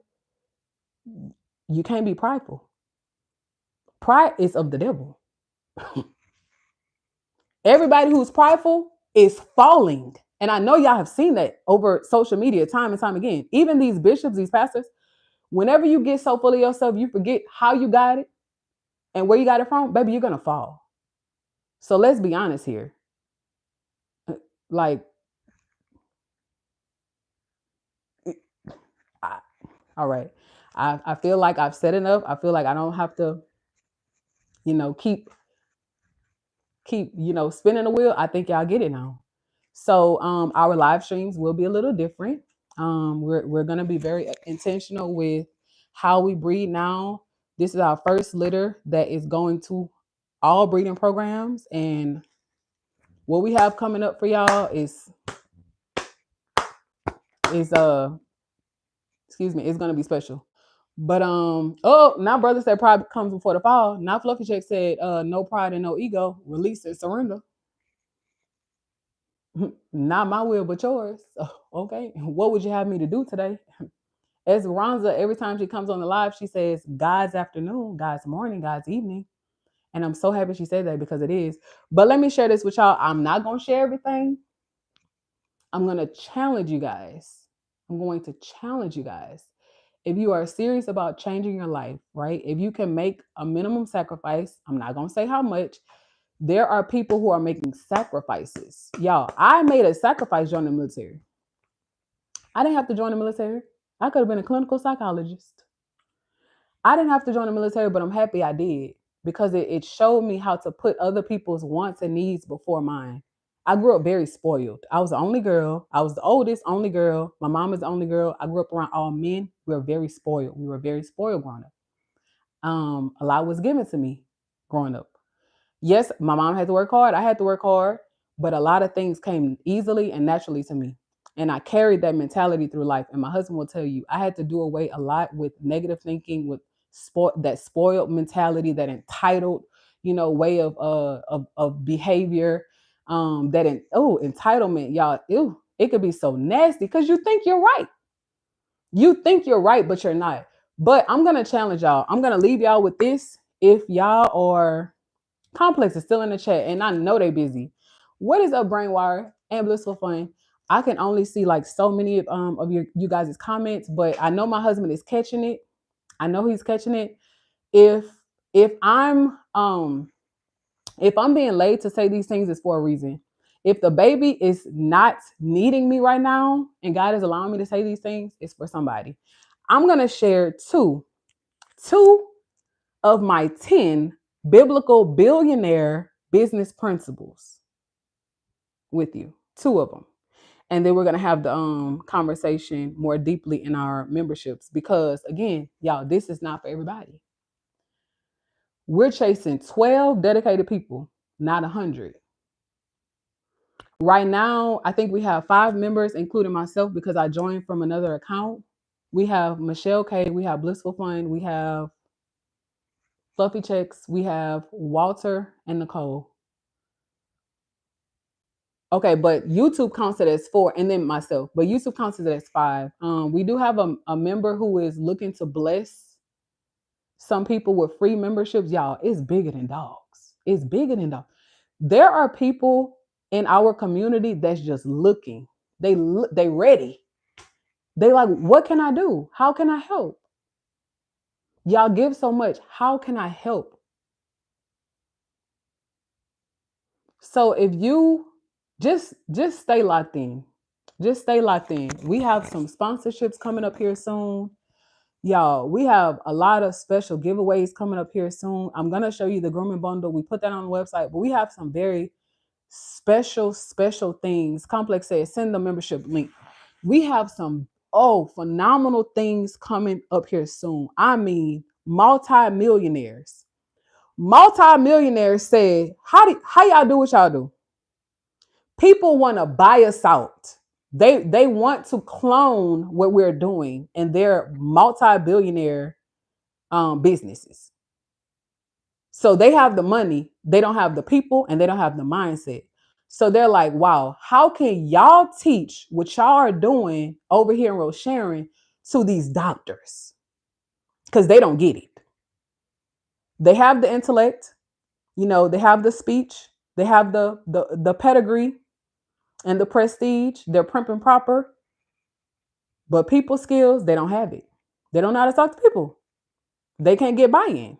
you can't be prideful. Pride is of the devil. Everybody who's prideful is falling. And I know y'all have seen that over social media time and time again. Even these bishops, these pastors, whenever you get so full of yourself, you forget how you got it and where you got it from, baby, you're going to fall. So let's be honest here. Like, all right. I feel like I've said enough. I feel like I don't have to, keep, spinning the wheel. I think y'all get it now. So our live streams will be a little different. We're going to be very intentional with how we breed now. This is our first litter that is going to all breeding programs. And what we have coming up for y'all is it's going to be special. But now brother said pride comes before the fall. Now Fluffy Check said no pride and no ego, release and surrender. Not my will but yours. Okay, what would you have me to do today? Esperanza, every time she comes on the live, she says God's afternoon, God's morning, God's evening. And I'm so happy she said that, because it is. But let me share this with y'all. I'm not going to share everything. I'm going to challenge you guys. If you are serious about changing your life, right? If you can make a minimum sacrifice, I'm not going to say how much. There are people who are making sacrifices. Y'all, I made a sacrifice joining the military. I didn't have to join the military. I could have been a clinical psychologist. I didn't have to join the military, but I'm happy I did because it showed me how to put other people's wants and needs before mine. I grew up very spoiled. I was the only girl. I was the oldest, only girl. My mom is the only girl. I grew up around all men. We were very spoiled. We were very spoiled growing up. A lot was given to me growing up. Yes, my mom had to work hard. I had to work hard, but a lot of things came easily and naturally to me. And I carried that mentality through life. And my husband will tell you, I had to do away a lot with negative thinking, with that spoiled mentality, that entitled, way of behavior. Entitlement, y'all. Ew, it could be so nasty because you think you're right. You think you're right, but you're not. But I'm gonna challenge y'all. I'm gonna leave y'all with this. If y'all are Complex is still in the chat, and I know they busy. What is up, Brainwire and Blissful Fun? I can only see like so many of you guys' comments, but I know my husband is catching it. I know he's catching it. If if I'm um if I'm being laid to say these things, it's for a reason. If the baby is not needing me right now, and God is allowing me to say these things, it's for somebody. I'm gonna share two of my 10 biblical billionaire business principles with you. Two of them. And then we're going to have the conversation more deeply in our memberships because, again, y'all, this is not for everybody. We're chasing 12 dedicated people, not 100. Right now, I think we have 5 members, including myself, because I joined from another account. We have Michelle K, we have Blissful Fun, we have Fluffy Checks, we have Walter and Nicole. Okay, but YouTube counts it as 4, and then myself. But YouTube counts it as 5. We do have a member who is looking to bless some people with free memberships. Y'all, it's bigger than dogs. It's bigger than dogs. There are people in our community that's just looking. They ready. They like, what can I do? How can I help? Y'all give so much. How can I help? So if you just stay locked in. Just stay locked in. We have some sponsorships coming up here soon. Y'all, we have a lot of special giveaways coming up here soon. I'm going to show you the grooming bundle. We put that on the website, but we have some very special things. Complex says, send the membership link. We have some, phenomenal things coming up here soon. I mean, multi-millionaires. Multi-millionaires said, how y'all do what y'all do? People want to buy us out. They want to clone what we're doing, and they're multi-billionaire businesses. So they have the money, they don't have the people, and they don't have the mindset. So they're like, wow, how can y'all teach what y'all are doing over here in Rosharon to these doctors? Because they don't get it. They have the intellect, they have the speech, they have the pedigree and the prestige. They're primp and proper, but people skills, they don't have it. They don't know how to talk to people. They can't get buy-in.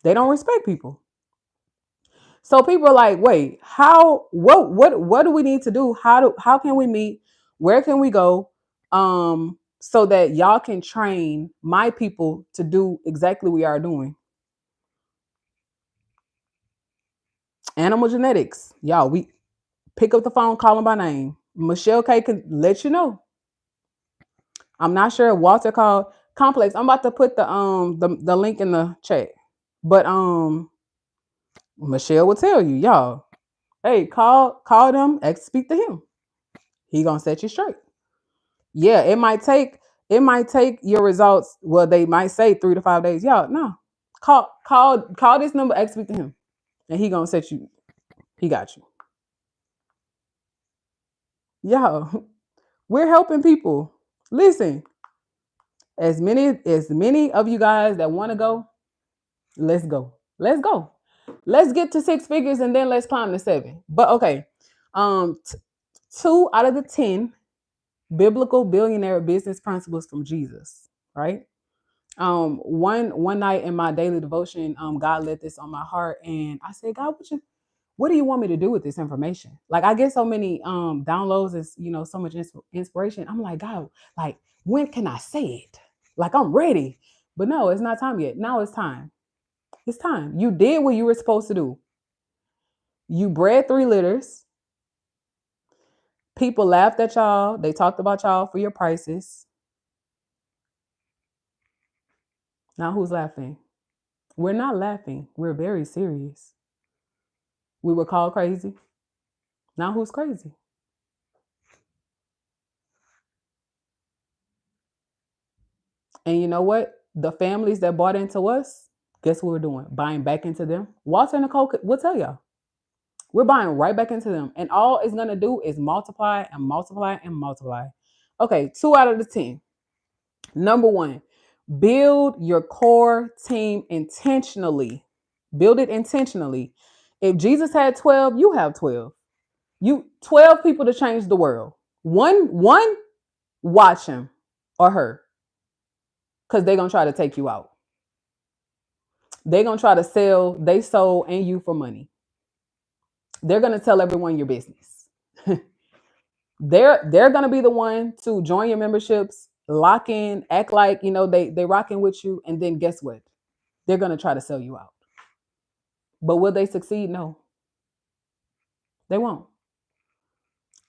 They don't respect people. So people are like, wait, what do we need to do? How can we meet? Where can we go? So that y'all can train my people to do exactly what we are doing. Animal genetics. Y'all, we pick up the phone, call them by name. Michelle K can let you know. I'm not sure Walter called Complex. I'm about to put the link in the chat. But Michelle will tell you, y'all, hey, call them, speak to him. He gonna set you straight. Yeah, it might take your results. Well, they might say 3 to 5 days. Y'all, no. Call this number, speak to him. And he gonna set you, he got you. Y'all, we're helping people. Listen, as many of you guys that want to go, let's go. Let's go. Let's get to 6 figures and then let's climb to 7. But okay, 2 out of the 10 biblical billionaire business principles from Jesus, right? One night in my daily devotion, God led this on my heart, and I said, God, what do you want me to do with this information? Like I get so many downloads and so much inspiration. I'm like, God, like when can I say it? Like I'm ready. But no, it's not time yet. Now it's time. It's time. You did what you were supposed to do. You bred 3 litters. People laughed at y'all. They talked about y'all for your prices. Now who's laughing? We're not laughing. We're very serious. We were called crazy. Now who's crazy? And you know what? The families that bought into us, guess what we're doing? Buying back into them. Walter and Nicole will tell y'all. We're buying right back into them. And all it's going to do is multiply and multiply and multiply. Okay, 2 out of the 10. Number 1, build your core team intentionally. Build it intentionally. If Jesus had 12, you have 12. You 12 people to change the world. One, watch him or her. Because they're going to try to take you out. They're going to try to sell their soul and you for money. They're going to tell everyone your business. they're going to be the one to join your memberships, lock in, act like, they rocking with you. And then guess what? They're going to try to sell you out. But will they succeed? No, they won't.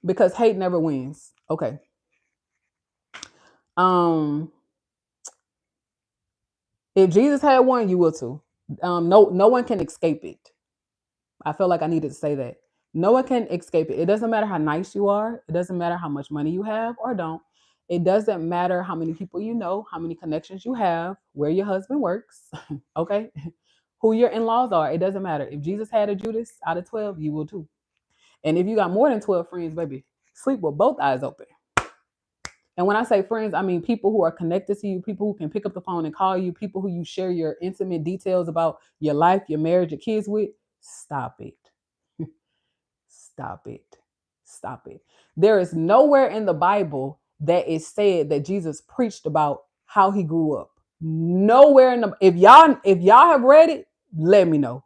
Because hate never wins. Okay. If Jesus had one, you will too. No one can escape it. I feel like I needed to say that. No one can escape it. It doesn't matter how nice you are. It doesn't matter how much money you have or don't. It doesn't matter how many people you know, how many connections you have, where your husband works, okay? Who your in-laws are. It doesn't matter. If Jesus had a Judas out of 12, you will too. And if you got more than 12 friends, baby, sleep with both eyes open. And when I say friends, I mean people who are connected to you, people who can pick up the phone and call you, people who you share your intimate details about your life, your marriage, your kids with. Stop it. Stop it. Stop it. There is nowhere in the Bible that is said that Jesus preached about how he grew up. Nowhere in the if y'all have read it, let me know.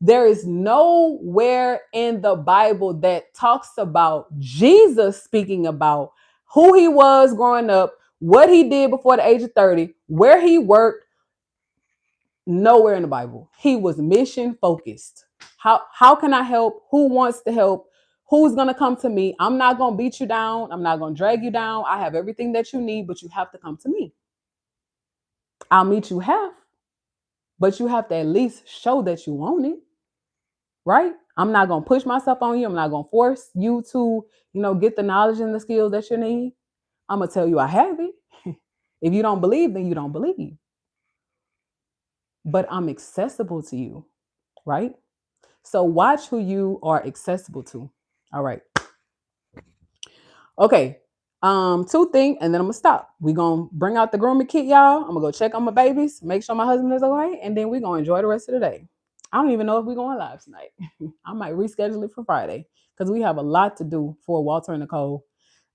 There is nowhere in the Bible that talks about Jesus speaking about who he was growing up, what he did before the age of 30, where he worked. Nowhere in the Bible. He was mission focused. How can I help? Who wants to help? Who's going to come to me? I'm not going to beat you down. I'm not going to drag you down. I have everything that you need, but you have to come to me. I'll meet you half, but you have to at least show that you want it. Right? I'm not going to push myself on you. I'm not going to force you to, get the knowledge and the skills that you need. I'm going to tell you I have it. If you don't believe, then you don't believe. But I'm accessible to you, right? So watch who you are accessible to. All right. Okay. 2 things, and then I'm gonna stop. We're gonna bring out the grooming kit, y'all. I'm gonna go check on my babies, make sure my husband is okay, and then we're gonna enjoy the rest of the day. I don't even know if we're going live tonight. I might reschedule it for Friday because we have a lot to do for Walter and Nicole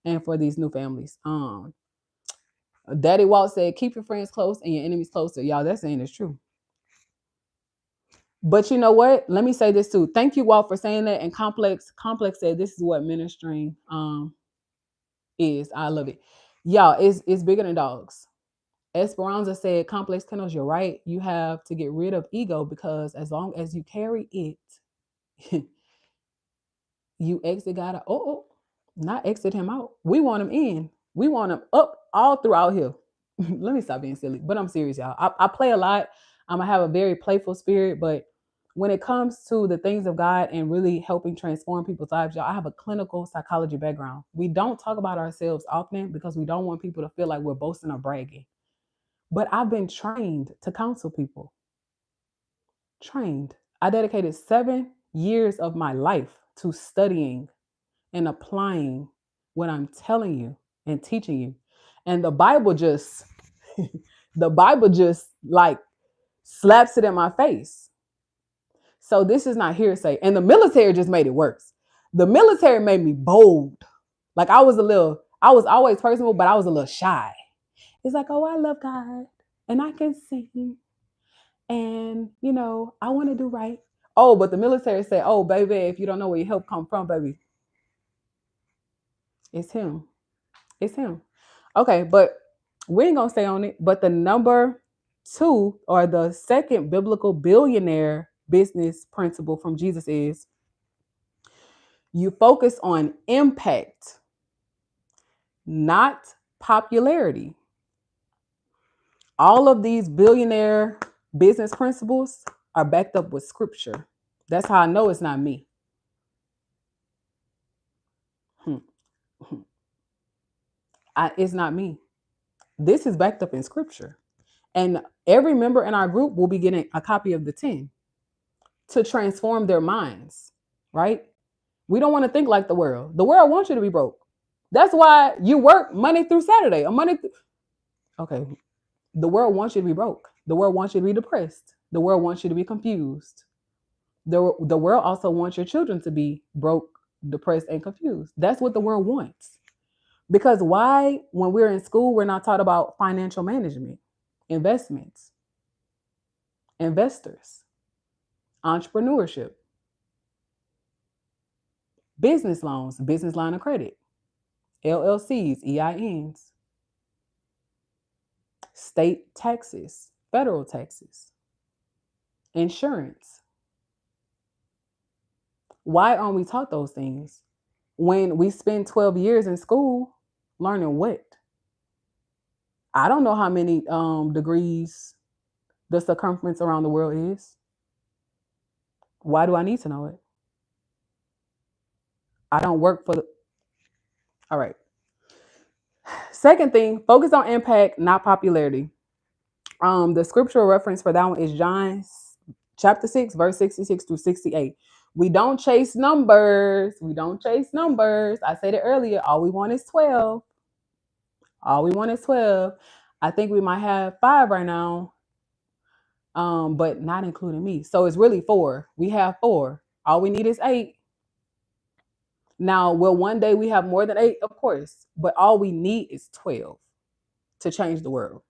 and for these new families. Daddy Walt said, keep your friends close and your enemies closer. Y'all, that saying is true. But you know what? Let me say this too. Thank you, Walt, for saying that. And Complex said this is what ministering is. I love it. Y'all, it's bigger than dogs. Esperanza said, Complex Kennels, you're right. You have to get rid of ego because as long as you carry it, you exit God out. Not exit him out. We want him in. We want him up all throughout here. Let me stop being silly. But I'm serious, y'all. I play a lot. I have a very playful spirit, but when it comes to the things of God and really helping transform people's lives, y'all, I have a clinical psychology background. We don't talk about ourselves often because we don't want people to feel like we're boasting or bragging. But I've been trained to counsel people. Trained. I dedicated 7 years of my life to studying and applying what I'm telling you and teaching you. And the Bible just like slaps it in my face. So this is not hearsay. And the military just made it worse. The military made me bold. Like I was always personable, but I was a little shy. It's like, oh, I love God and I can sing. And, I want to do right. Oh, but the military said, oh, baby, if you don't know where your help come from, baby, it's him. It's him. Okay, but we ain't gonna stay on it. But the number two, or the second biblical billionaire business principle from Jesus, is you focus on impact, not popularity. All of these billionaire business principles are backed up with scripture. That's how I know it's not me. Hmm. It's not me. This is backed up in scripture. And every member in our group will be getting a copy of the 10 to transform their minds, right? We don't want to think like the world. The world wants you to be broke. That's why you work Monday through Saturday or Okay. The world wants you to be broke. The world wants you to be depressed. The world wants you to be confused. The world also wants your children to be broke, depressed, and confused. That's what the world wants. Because why, when we're in school, we're not taught about financial management, investments, investors, entrepreneurship, business loans, business line of credit, LLCs, EINs, state taxes, federal taxes, insurance. Why aren't we taught those things when we spend 12 years in school learning what? I don't know how many degrees the circumference around the world is. Why do I need to know it? I don't work for the. All right. Second thing, focus on impact, not popularity. The scriptural reference for that one is John chapter 6, verse 66 through 68. We don't chase numbers. We don't chase numbers. I said it earlier. All we want is 12. All we want is 12. I think we might have 5 right now, but not including me. So it's really 4. We have 4. All we need is 8. Now, will one day we have more than 8? Of course. But all we need is 12 to change the world.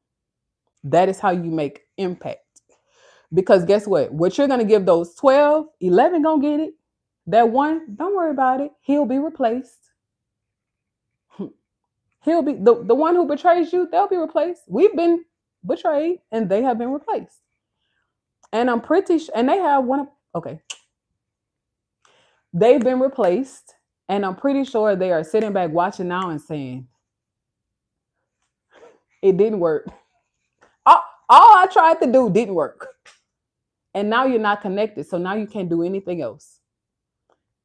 That is how you make impact. Because guess what? What you're going to give those 12, 11 going to get it. That one, don't worry about it. He'll be replaced. He'll be the one who betrays you, they'll be replaced. We've been betrayed and they have been replaced. And I'm pretty sure, and they have one, okay. They've been replaced, and I'm pretty sure they are sitting back watching now and saying, it didn't work. All I tried to do didn't work. And now you're not connected. So now you can't do anything else.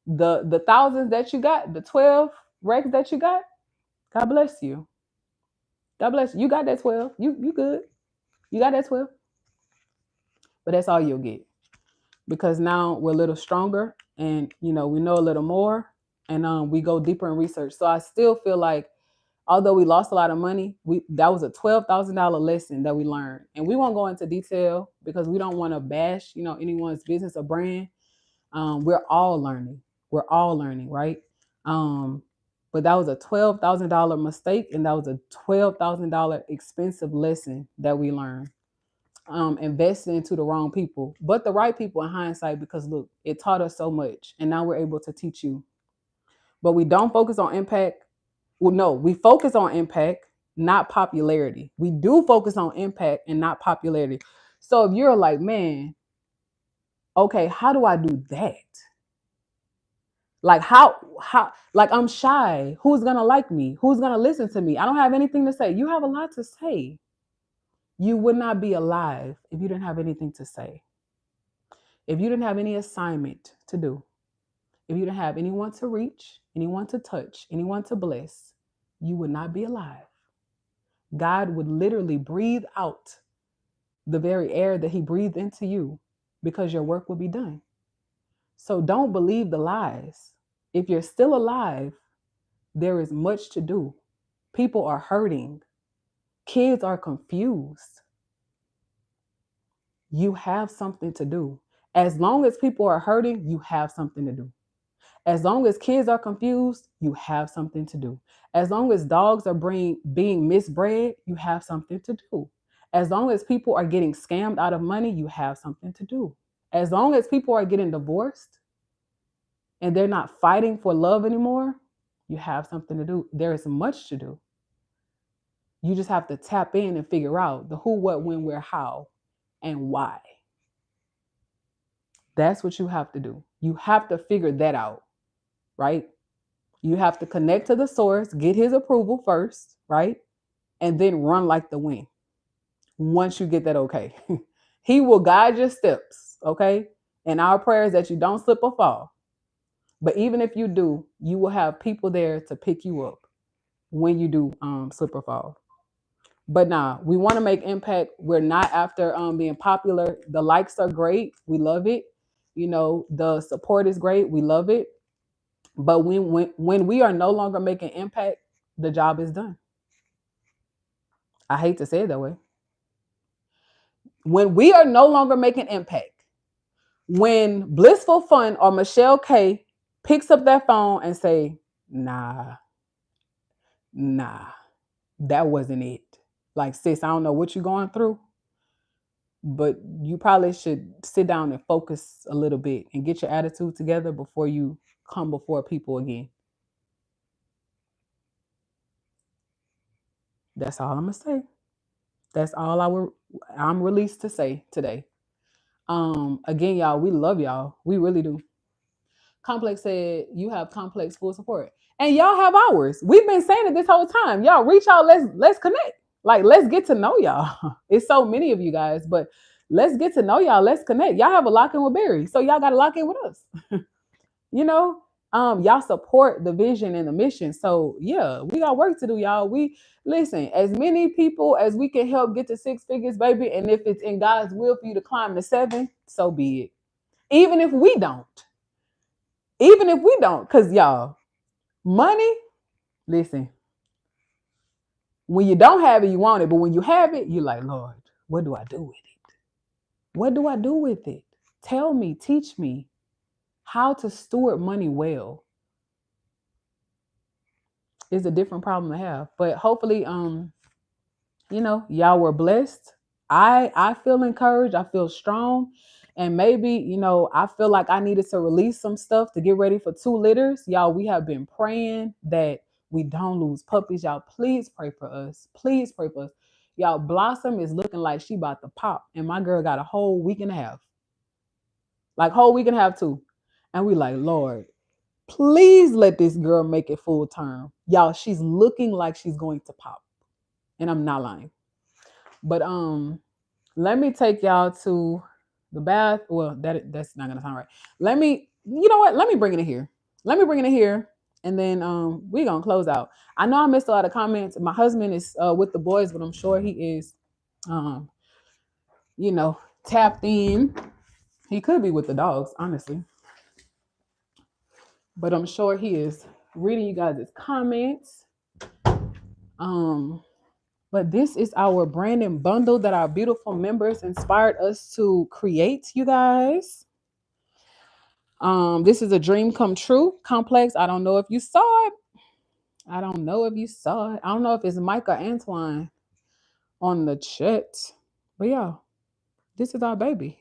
The thousands that you got, the 12 racks that you got, God bless you. God bless you. You got that 12. You good. You got that 12. But that's all you'll get. Because now we're a little stronger and we know a little more, and we go deeper in research. So I still feel like, although we lost a lot of money, that was a $12,000 lesson that we learned. And we won't go into detail because we don't want to bash, anyone's business or brand. We're all learning. We're all learning, right? But that was a $12,000 mistake, and that was a $12,000 expensive lesson that we learned. Invested into the wrong people, but the right people in hindsight, because look, it taught us so much, and now we're able to teach you. But we don't focus on impact. Well, no, we focus on impact, not popularity. We do focus on impact and not popularity. So if you're like, man, okay, how do I do that? Like how like I'm shy. Who's gonna like me? Who's gonna listen to me? I don't have anything to say. You have a lot to say. You would not be alive if you didn't have anything to say. If you didn't have any assignment to do, if you didn't have anyone to reach, anyone to touch, anyone to bless, you would not be alive. God would literally breathe out the very air that he breathed into you because your work would be done. So don't believe the lies. If you're still alive, there is much to do. People are hurting. Kids are confused. You have something to do. As long as people are hurting, you have something to do. As long as kids are confused, you have something to do. As long as dogs are being misbred, you have something to do. As long as people are getting scammed out of money, you have something to do. As long as people are getting divorced and they're not fighting for love anymore, you have something to do. There is much to do. You just have to tap in and figure out the who, what, when, where, how, and why. That's what you have to do. You have to figure that out, right? You have to connect to the source, get his approval first, right? And then run like the wind. Once you get that okay, he will guide your steps, okay? And our prayer is that you don't slip or fall. But even if you do, you will have people there to pick you up when you do slip or fall. But nah, we want to make impact. We're not after being popular. The likes are great. We love it. You know, the support is great. We love it. But when we are no longer making impact, the job is done. I hate to say it that way. When we are no longer making impact, when Blissful Fun or Michelle K picks up that phone and say, nah, that wasn't it. Like, sis, I don't know what you're going through, but you probably should sit down and focus a little bit and get your attitude together before you come before people again. That's all I'm gonna say. That's all I'm released to say today. Again, y'all, we love y'all. We really do. Complex said you have Complex full support. And y'all have ours. We've been saying it this whole time. Y'all reach out, let's connect. Like, let's get to know y'all. It's so many of you guys, but let's get to know y'all. Let's connect. Y'all have a lock in with Barry. So y'all gotta lock in with us. You know, y'all support the vision and the mission. So yeah, we got work to do, y'all. We listen, as many people as we can help get to 6 figures, baby. And if it's in God's will for you to climb to 7, so be it. Even if we don't. Because y'all, money, listen, when you don't have it, you want it. But when you have it, you're like, Lord, what do I do with it? What do I do with it? Tell me, teach me how to steward money well. It's a different problem to have. But hopefully, you know, y'all were blessed. I feel encouraged. I feel strong. And maybe, you know, I feel like I needed to release some stuff to get ready for 2 litters. Y'all, we have been praying that we don't lose puppies. Y'all, please pray for us. Please pray for us. Y'all, Blossom is looking like she about to pop. And my girl got a whole week and a half. Like, whole week and a half too. And we like, Lord, please let this girl make it full term. Y'all, she's looking like she's going to pop. And I'm not lying. But let me take y'all to the bath. Well, that's not gonna sound right. You know what? Let me bring it in here. And then we're gonna close out. I know I missed a lot of comments. My husband is with the boys, but I'm sure he is you know, tapped in. He could be with the dogs, honestly. But I'm sure he is reading you guys' comments. But this is our branding bundle that our beautiful members inspired us to create, you guys. This is a dream come true. Complex. I don't know if you saw it. I don't know if it's Mike or Antoine on the chat. But yeah, this is our baby.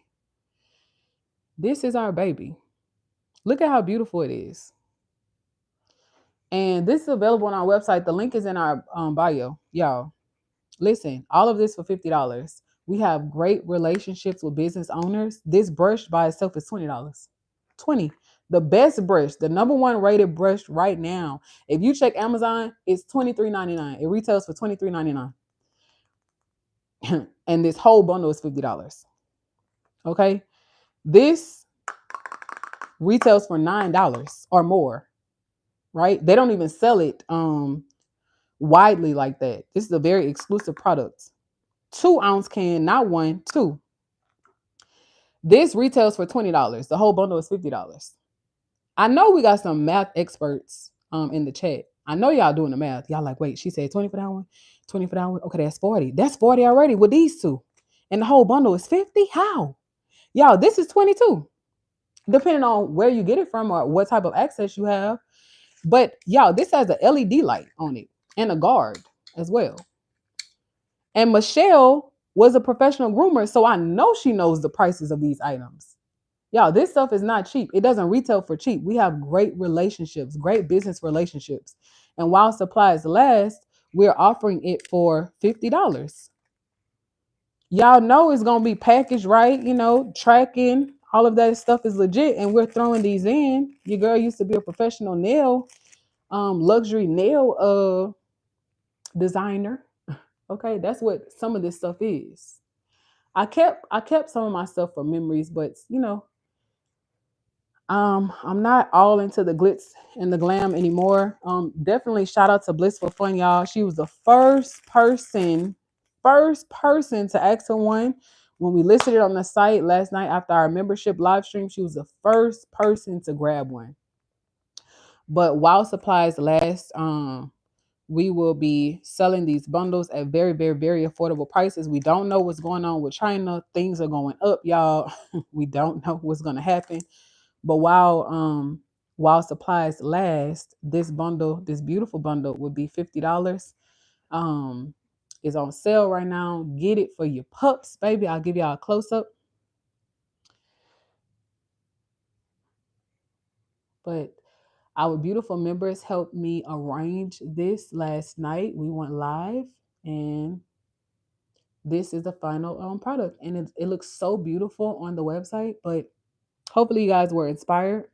Look at how beautiful it is. And this is available on our website. The link is in our bio. Y'all, listen, all of this for $50. We have great relationships with business owners. This brush by itself is $20. $20. The best brush, the number 1 rated brush right now. If you check Amazon, it's $23.99. It retails for $23.99. And this whole bundle is $50. Okay? This retails for $9 or more. Right? They don't even sell it widely like that. This is a very exclusive product. 2-ounce can, not 1, 2. This retails for $20. The whole bundle is $50. I know we got some math experts in the chat. I know y'all doing the math. Y'all like, wait, she said 20 for that one, 20 for that one. Okay, that's 40. That's 40 already with these 2. And the whole bundle is 50. How? Y'all, this is 22. Depending on where you get it from or what type of access you have. But y'all, this has a LED light on it and a guard as well. And Michelle was a professional groomer, so I know she knows the prices of these items. Y'all, this stuff is not cheap. It doesn't retail for cheap. We have great relationships, great business relationships. And while supplies last, we're offering it for $50. Y'all know it's gonna be packaged right, tracking, all of that stuff is legit, and we're throwing these in. Your girl used to be a professional luxury nail designer. Okay, that's what some of this stuff is. I kept some of my stuff for memories, but I'm not all into the glitz and the glam anymore. Definitely shout out to Blissful Fun, y'all. She was the first person to ask for one. When we listed it on the site last night after our membership live stream, she was the first person to grab one. But while supplies last, we will be selling these bundles at very, very, very affordable prices. We don't know what's going on with China. Things are going up, y'all. We don't know what's going to happen. But while supplies last, this beautiful bundle, would be $50. Um, is on sale right now. Get it for your pups, baby. I'll give y'all a close up. But our beautiful members helped me arrange this last night. We went live, and this is the final product, and it looks so beautiful on the website. But hopefully, you guys were inspired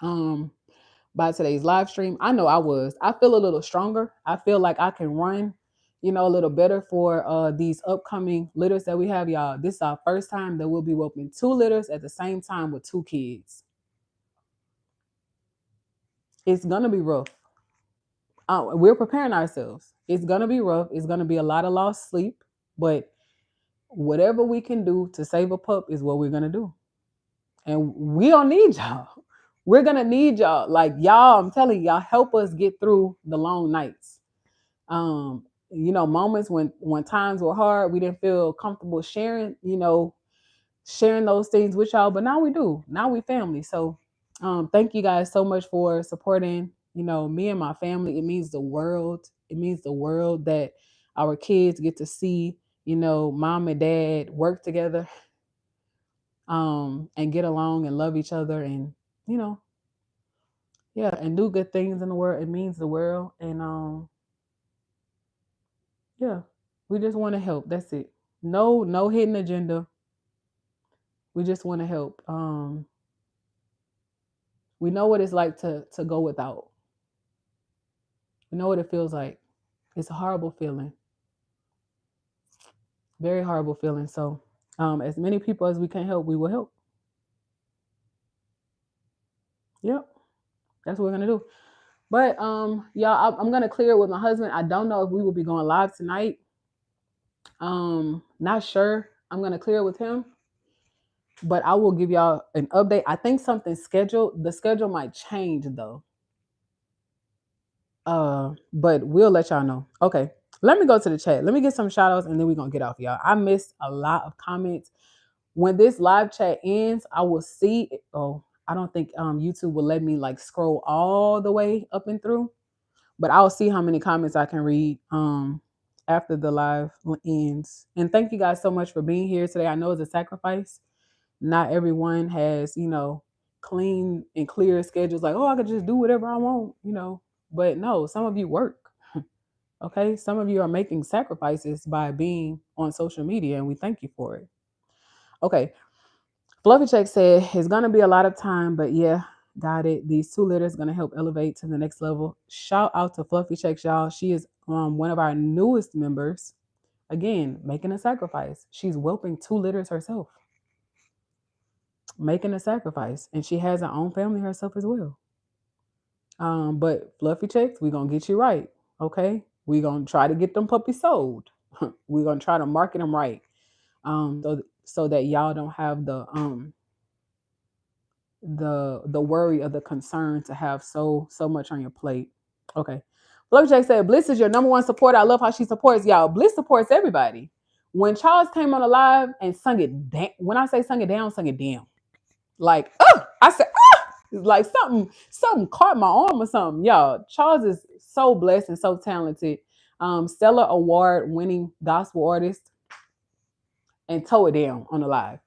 by today's live stream. I know I was. I feel a little stronger. I feel like I can run, a little better for these upcoming litters that we have, y'all. This is our first time that we'll be whooping 2 litters at the same time with 2 kids. It's gonna be rough. We're preparing ourselves. It's gonna be rough. It's gonna be a lot of lost sleep, but whatever we can do to save a pup is what we're gonna do. And we don't need y'all. We're gonna need y'all. Like y'all, I'm telling y'all, help us get through the long nights. Moments when times were hard, we didn't feel comfortable sharing those things with y'all. But now we do. Now we family. So thank you guys so much for supporting, me and my family. It means the world. It means the world that our kids get to see, mom and dad work together, and get along and love each other, and you know, yeah, and do good things in the world. It means the world. And yeah, we just want to help. That's it. No hidden agenda. We just want to help. We know what it's like to go without. We know what it feels like. It's a horrible feeling. Very horrible feeling. So as many people as we can help, we will help. Yep. That's what we're gonna do. But y'all, I'm gonna clear it with my husband. I don't know if we will be going live tonight. Not sure. I'm gonna clear it with him, but I will give y'all an update. I think something's scheduled. The schedule might change though. But we'll let y'all know. Okay. Let me go to the chat. Let me get some shout outs and then we're gonna get off, y'all. I missed a lot of comments. When this live chat ends, I will see. Oh, I don't think YouTube will let me like scroll all the way up and through, but I'll see how many comments I can read after the live ends. And thank you guys so much for being here today. I know it's a sacrifice. Not everyone has, clean and clear schedules like, oh, I could just do whatever I want. But no, some of you work. Okay. Some of you are making sacrifices by being on social media, and we thank you for it. Okay. Fluffy Check said it's gonna be a lot of time, but yeah, got it. These 2 litters gonna help elevate to the next level. Shout out to Fluffy Checks, y'all. She is one of our newest members. Again, making a sacrifice. She's whelping 2 litters herself, making a sacrifice, and she has her own family herself as well. But Fluffy Checks, we're gonna get you right. Okay, we're gonna try to get them puppies sold. We're gonna try to market them right. So that y'all don't have the worry or the concern to have so much on your plate. Okay. Fluffy Jack said, Bliss is your number one supporter. I love how she supports y'all. Bliss supports everybody. When Charles came on the live and sung it down, when I say sung it down, like, oh, I said, it's like something caught my arm or something. Y'all, Charles is so blessed and so talented. Stellar award winning gospel artist, and toe it down on the live.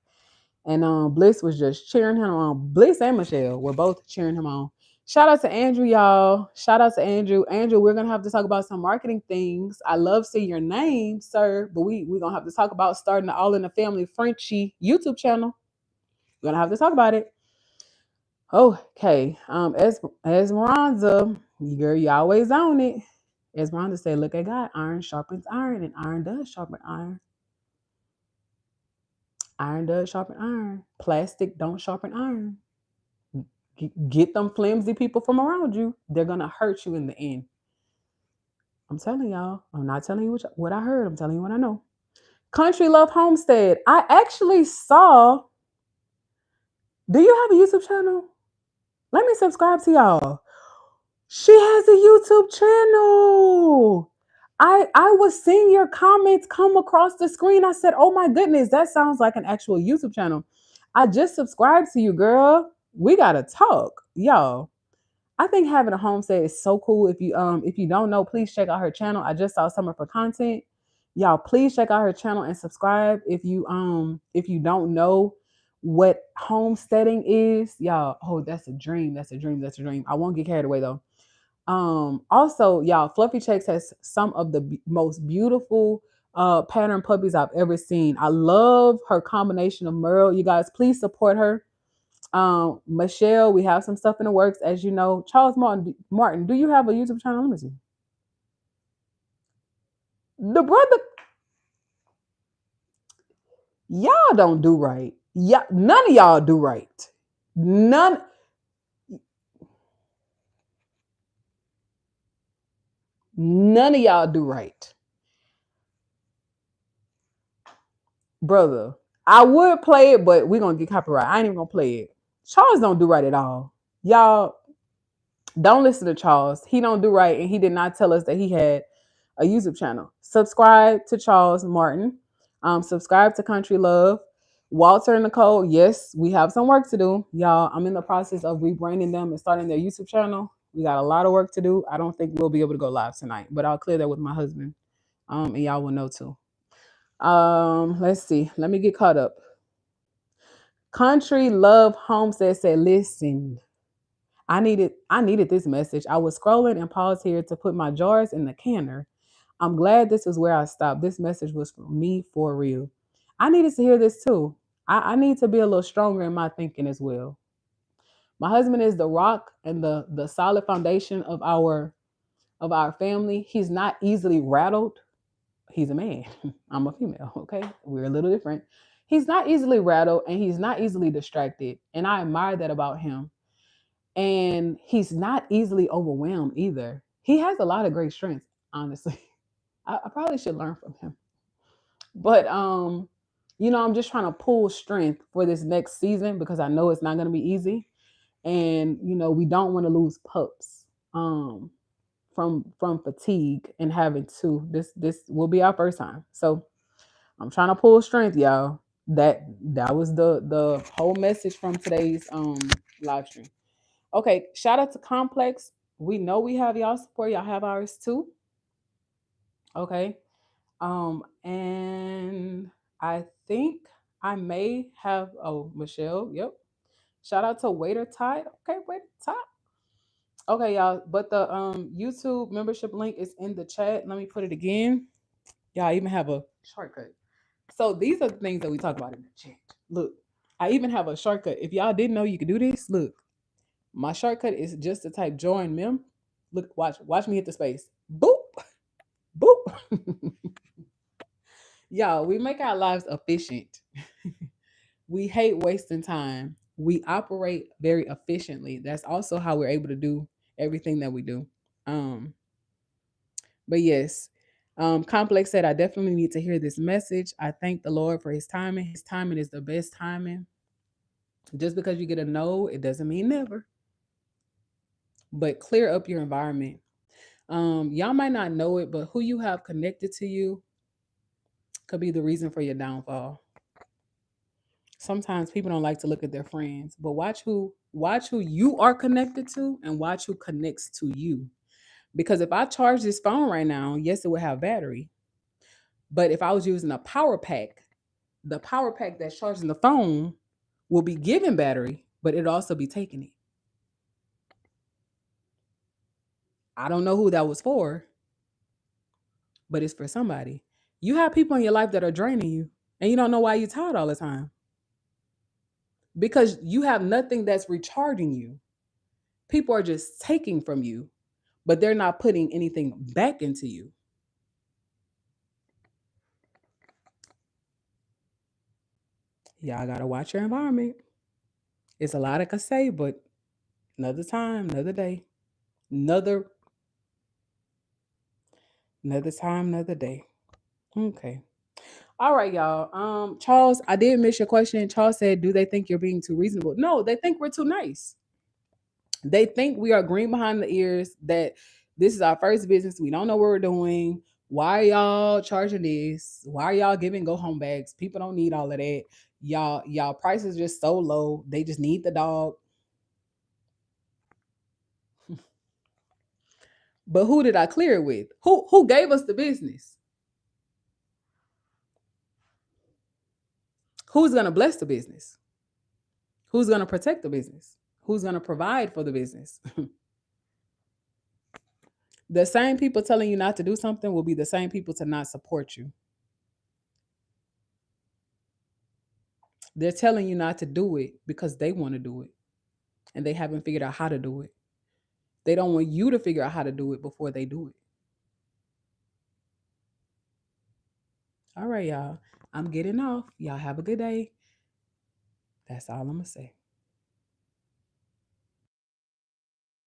And Bliss was just cheering him on. Bliss and Michelle were both cheering him on. Shout out to Andrew, y'all. Shout out to Andrew. Andrew, we're gonna have to talk about some marketing things. I love seeing your name, sir, but we're gonna have to talk about starting the All in the Family Frenchie YouTube channel. We're gonna have to talk about it. Okay. Esmeralda, girl, you always on it. Esmeralda said, look at God, iron sharpens iron, and iron does sharpen iron. Iron does sharpen iron. Plastic don't sharpen iron. Get them flimsy people from around you. They're gonna hurt you in the end. I'm telling y'all. I'm not telling you what I heard. I'm telling you what I know. Country Love Homestead. I actually saw. Do you have a YouTube channel? Let me subscribe to y'all. She has a YouTube channel. I was seeing your comments come across the screen. I said, "Oh my goodness, that sounds like an actual YouTube channel." I just subscribed to you, girl. We gotta talk, y'all. I think having a homestead is so cool. If you don't know, please check out her channel. I just saw some of her content. Y'all, please check out her channel and subscribe. If you don't know what homesteading is, y'all, oh, that's a dream. That's a dream. That's a dream. I won't get carried away though. Also, y'all, Fluffy Checks has some of the most beautiful pattern puppies I've ever seen. I love her combination of Merle. You guys, please support her. Michelle, we have some stuff in the works, as you know. Charles Martin, do you have a YouTube channel? Let me see. The brother, y'all don't do right. Yeah, none of y'all do right. None of y'all do right. Brother, I would play it, but we're gonna get copyright. I ain't even gonna play it. Charles don't do right at all. Y'all don't listen to Charles. He don't do right, and he did not tell us that he had a YouTube channel. Subscribe to Charles Martin. Subscribe to Country Love. Walter and Nicole, yes, we have some work to do. Y'all, I'm in the process of rebranding them and starting their YouTube channel. We got a lot of work to do. I don't think we'll be able to go live tonight, but I'll clear that with my husband. And y'all will know too. Let's see. Let me get caught up. Country Love Homestead said, listen, I needed this message. I was scrolling and paused here to put my jars in the canner. I'm glad this was where I stopped. This message was for me for real. I needed to hear this too. I need to be a little stronger in my thinking as well. My husband is the rock and the solid foundation of our family. He's not easily rattled. He's a man. I'm a female. Okay. We're a little different. He's not easily rattled and he's not easily distracted. And I admire that about him. And he's not easily overwhelmed either. He has a lot of great strengths, honestly. I probably should learn from him. But I'm just trying to pull strength for this next season because I know it's not going to be easy. And we don't want to lose pups from fatigue and having to. This will be our first time. So I'm trying to pull strength, y'all. That was the whole message from today's live stream. Okay, shout out to Complex. We know we have y'all support. Y'all have ours too. Okay. And I think I may have Michelle. Yep. Shout out to Waiter Tide. Okay, Waiter Tide. Okay, y'all. But the YouTube membership link is in the chat. Let me put it again. Y'all even have a shortcut. So these are the things that we talk about in the chat. Look, I even have a shortcut. If y'all didn't know you could do this, look. My shortcut is just to type join mem. Look, watch me hit the space. Boop, boop. Y'all, we make our lives efficient. We hate wasting time. We operate very efficiently. That's also how we're able to do everything that we do. Um, but yes, Complex said, I definitely need to hear this message. I thank the Lord for his timing. His timing is the best timing. Just because you get a no, it doesn't mean never. But clear up your environment. Y'all might not know it, but who you have connected to you could be the reason for your downfall. Sometimes people don't like to look at their friends, but watch who you are connected to and watch who connects to you. Because if I charge this phone right now, yes, it would have battery. But if I was using a power pack, the power pack that's charging the phone will be giving battery, but it'll also be taking it. I don't know who that was for, but it's for somebody. You have people in your life that are draining you, and you don't know why you're tired all the time because you have nothing that's recharging you. People are just taking from you, but they're not putting anything back into you. Y'all gotta watch your environment. It's a lot I could say, but another time, another day, another another time, another day. Okay. All right, y'all. Charles, I did miss your question. Charles said, "Do they think you're being too reasonable?" No, they think we're too nice. They think we are green behind the ears. That this is our first business. We don't know what we're doing. Why are y'all charging this? Why are y'all giving go home bags? People don't need all of that. Y'all prices just so low. They just need the dog. But who did I clear it with? Who gave us the business? Who's gonna bless the business? Who's gonna protect the business? Who's gonna provide for the business? The same people telling you not to do something will be the same people to not support you. They're telling you not to do it because they want to do it and they haven't figured out how to do it. They don't want you to figure out how to do it before they do it. All right, y'all. I'm getting off. Y'all have a good day. That's all I'm going to say.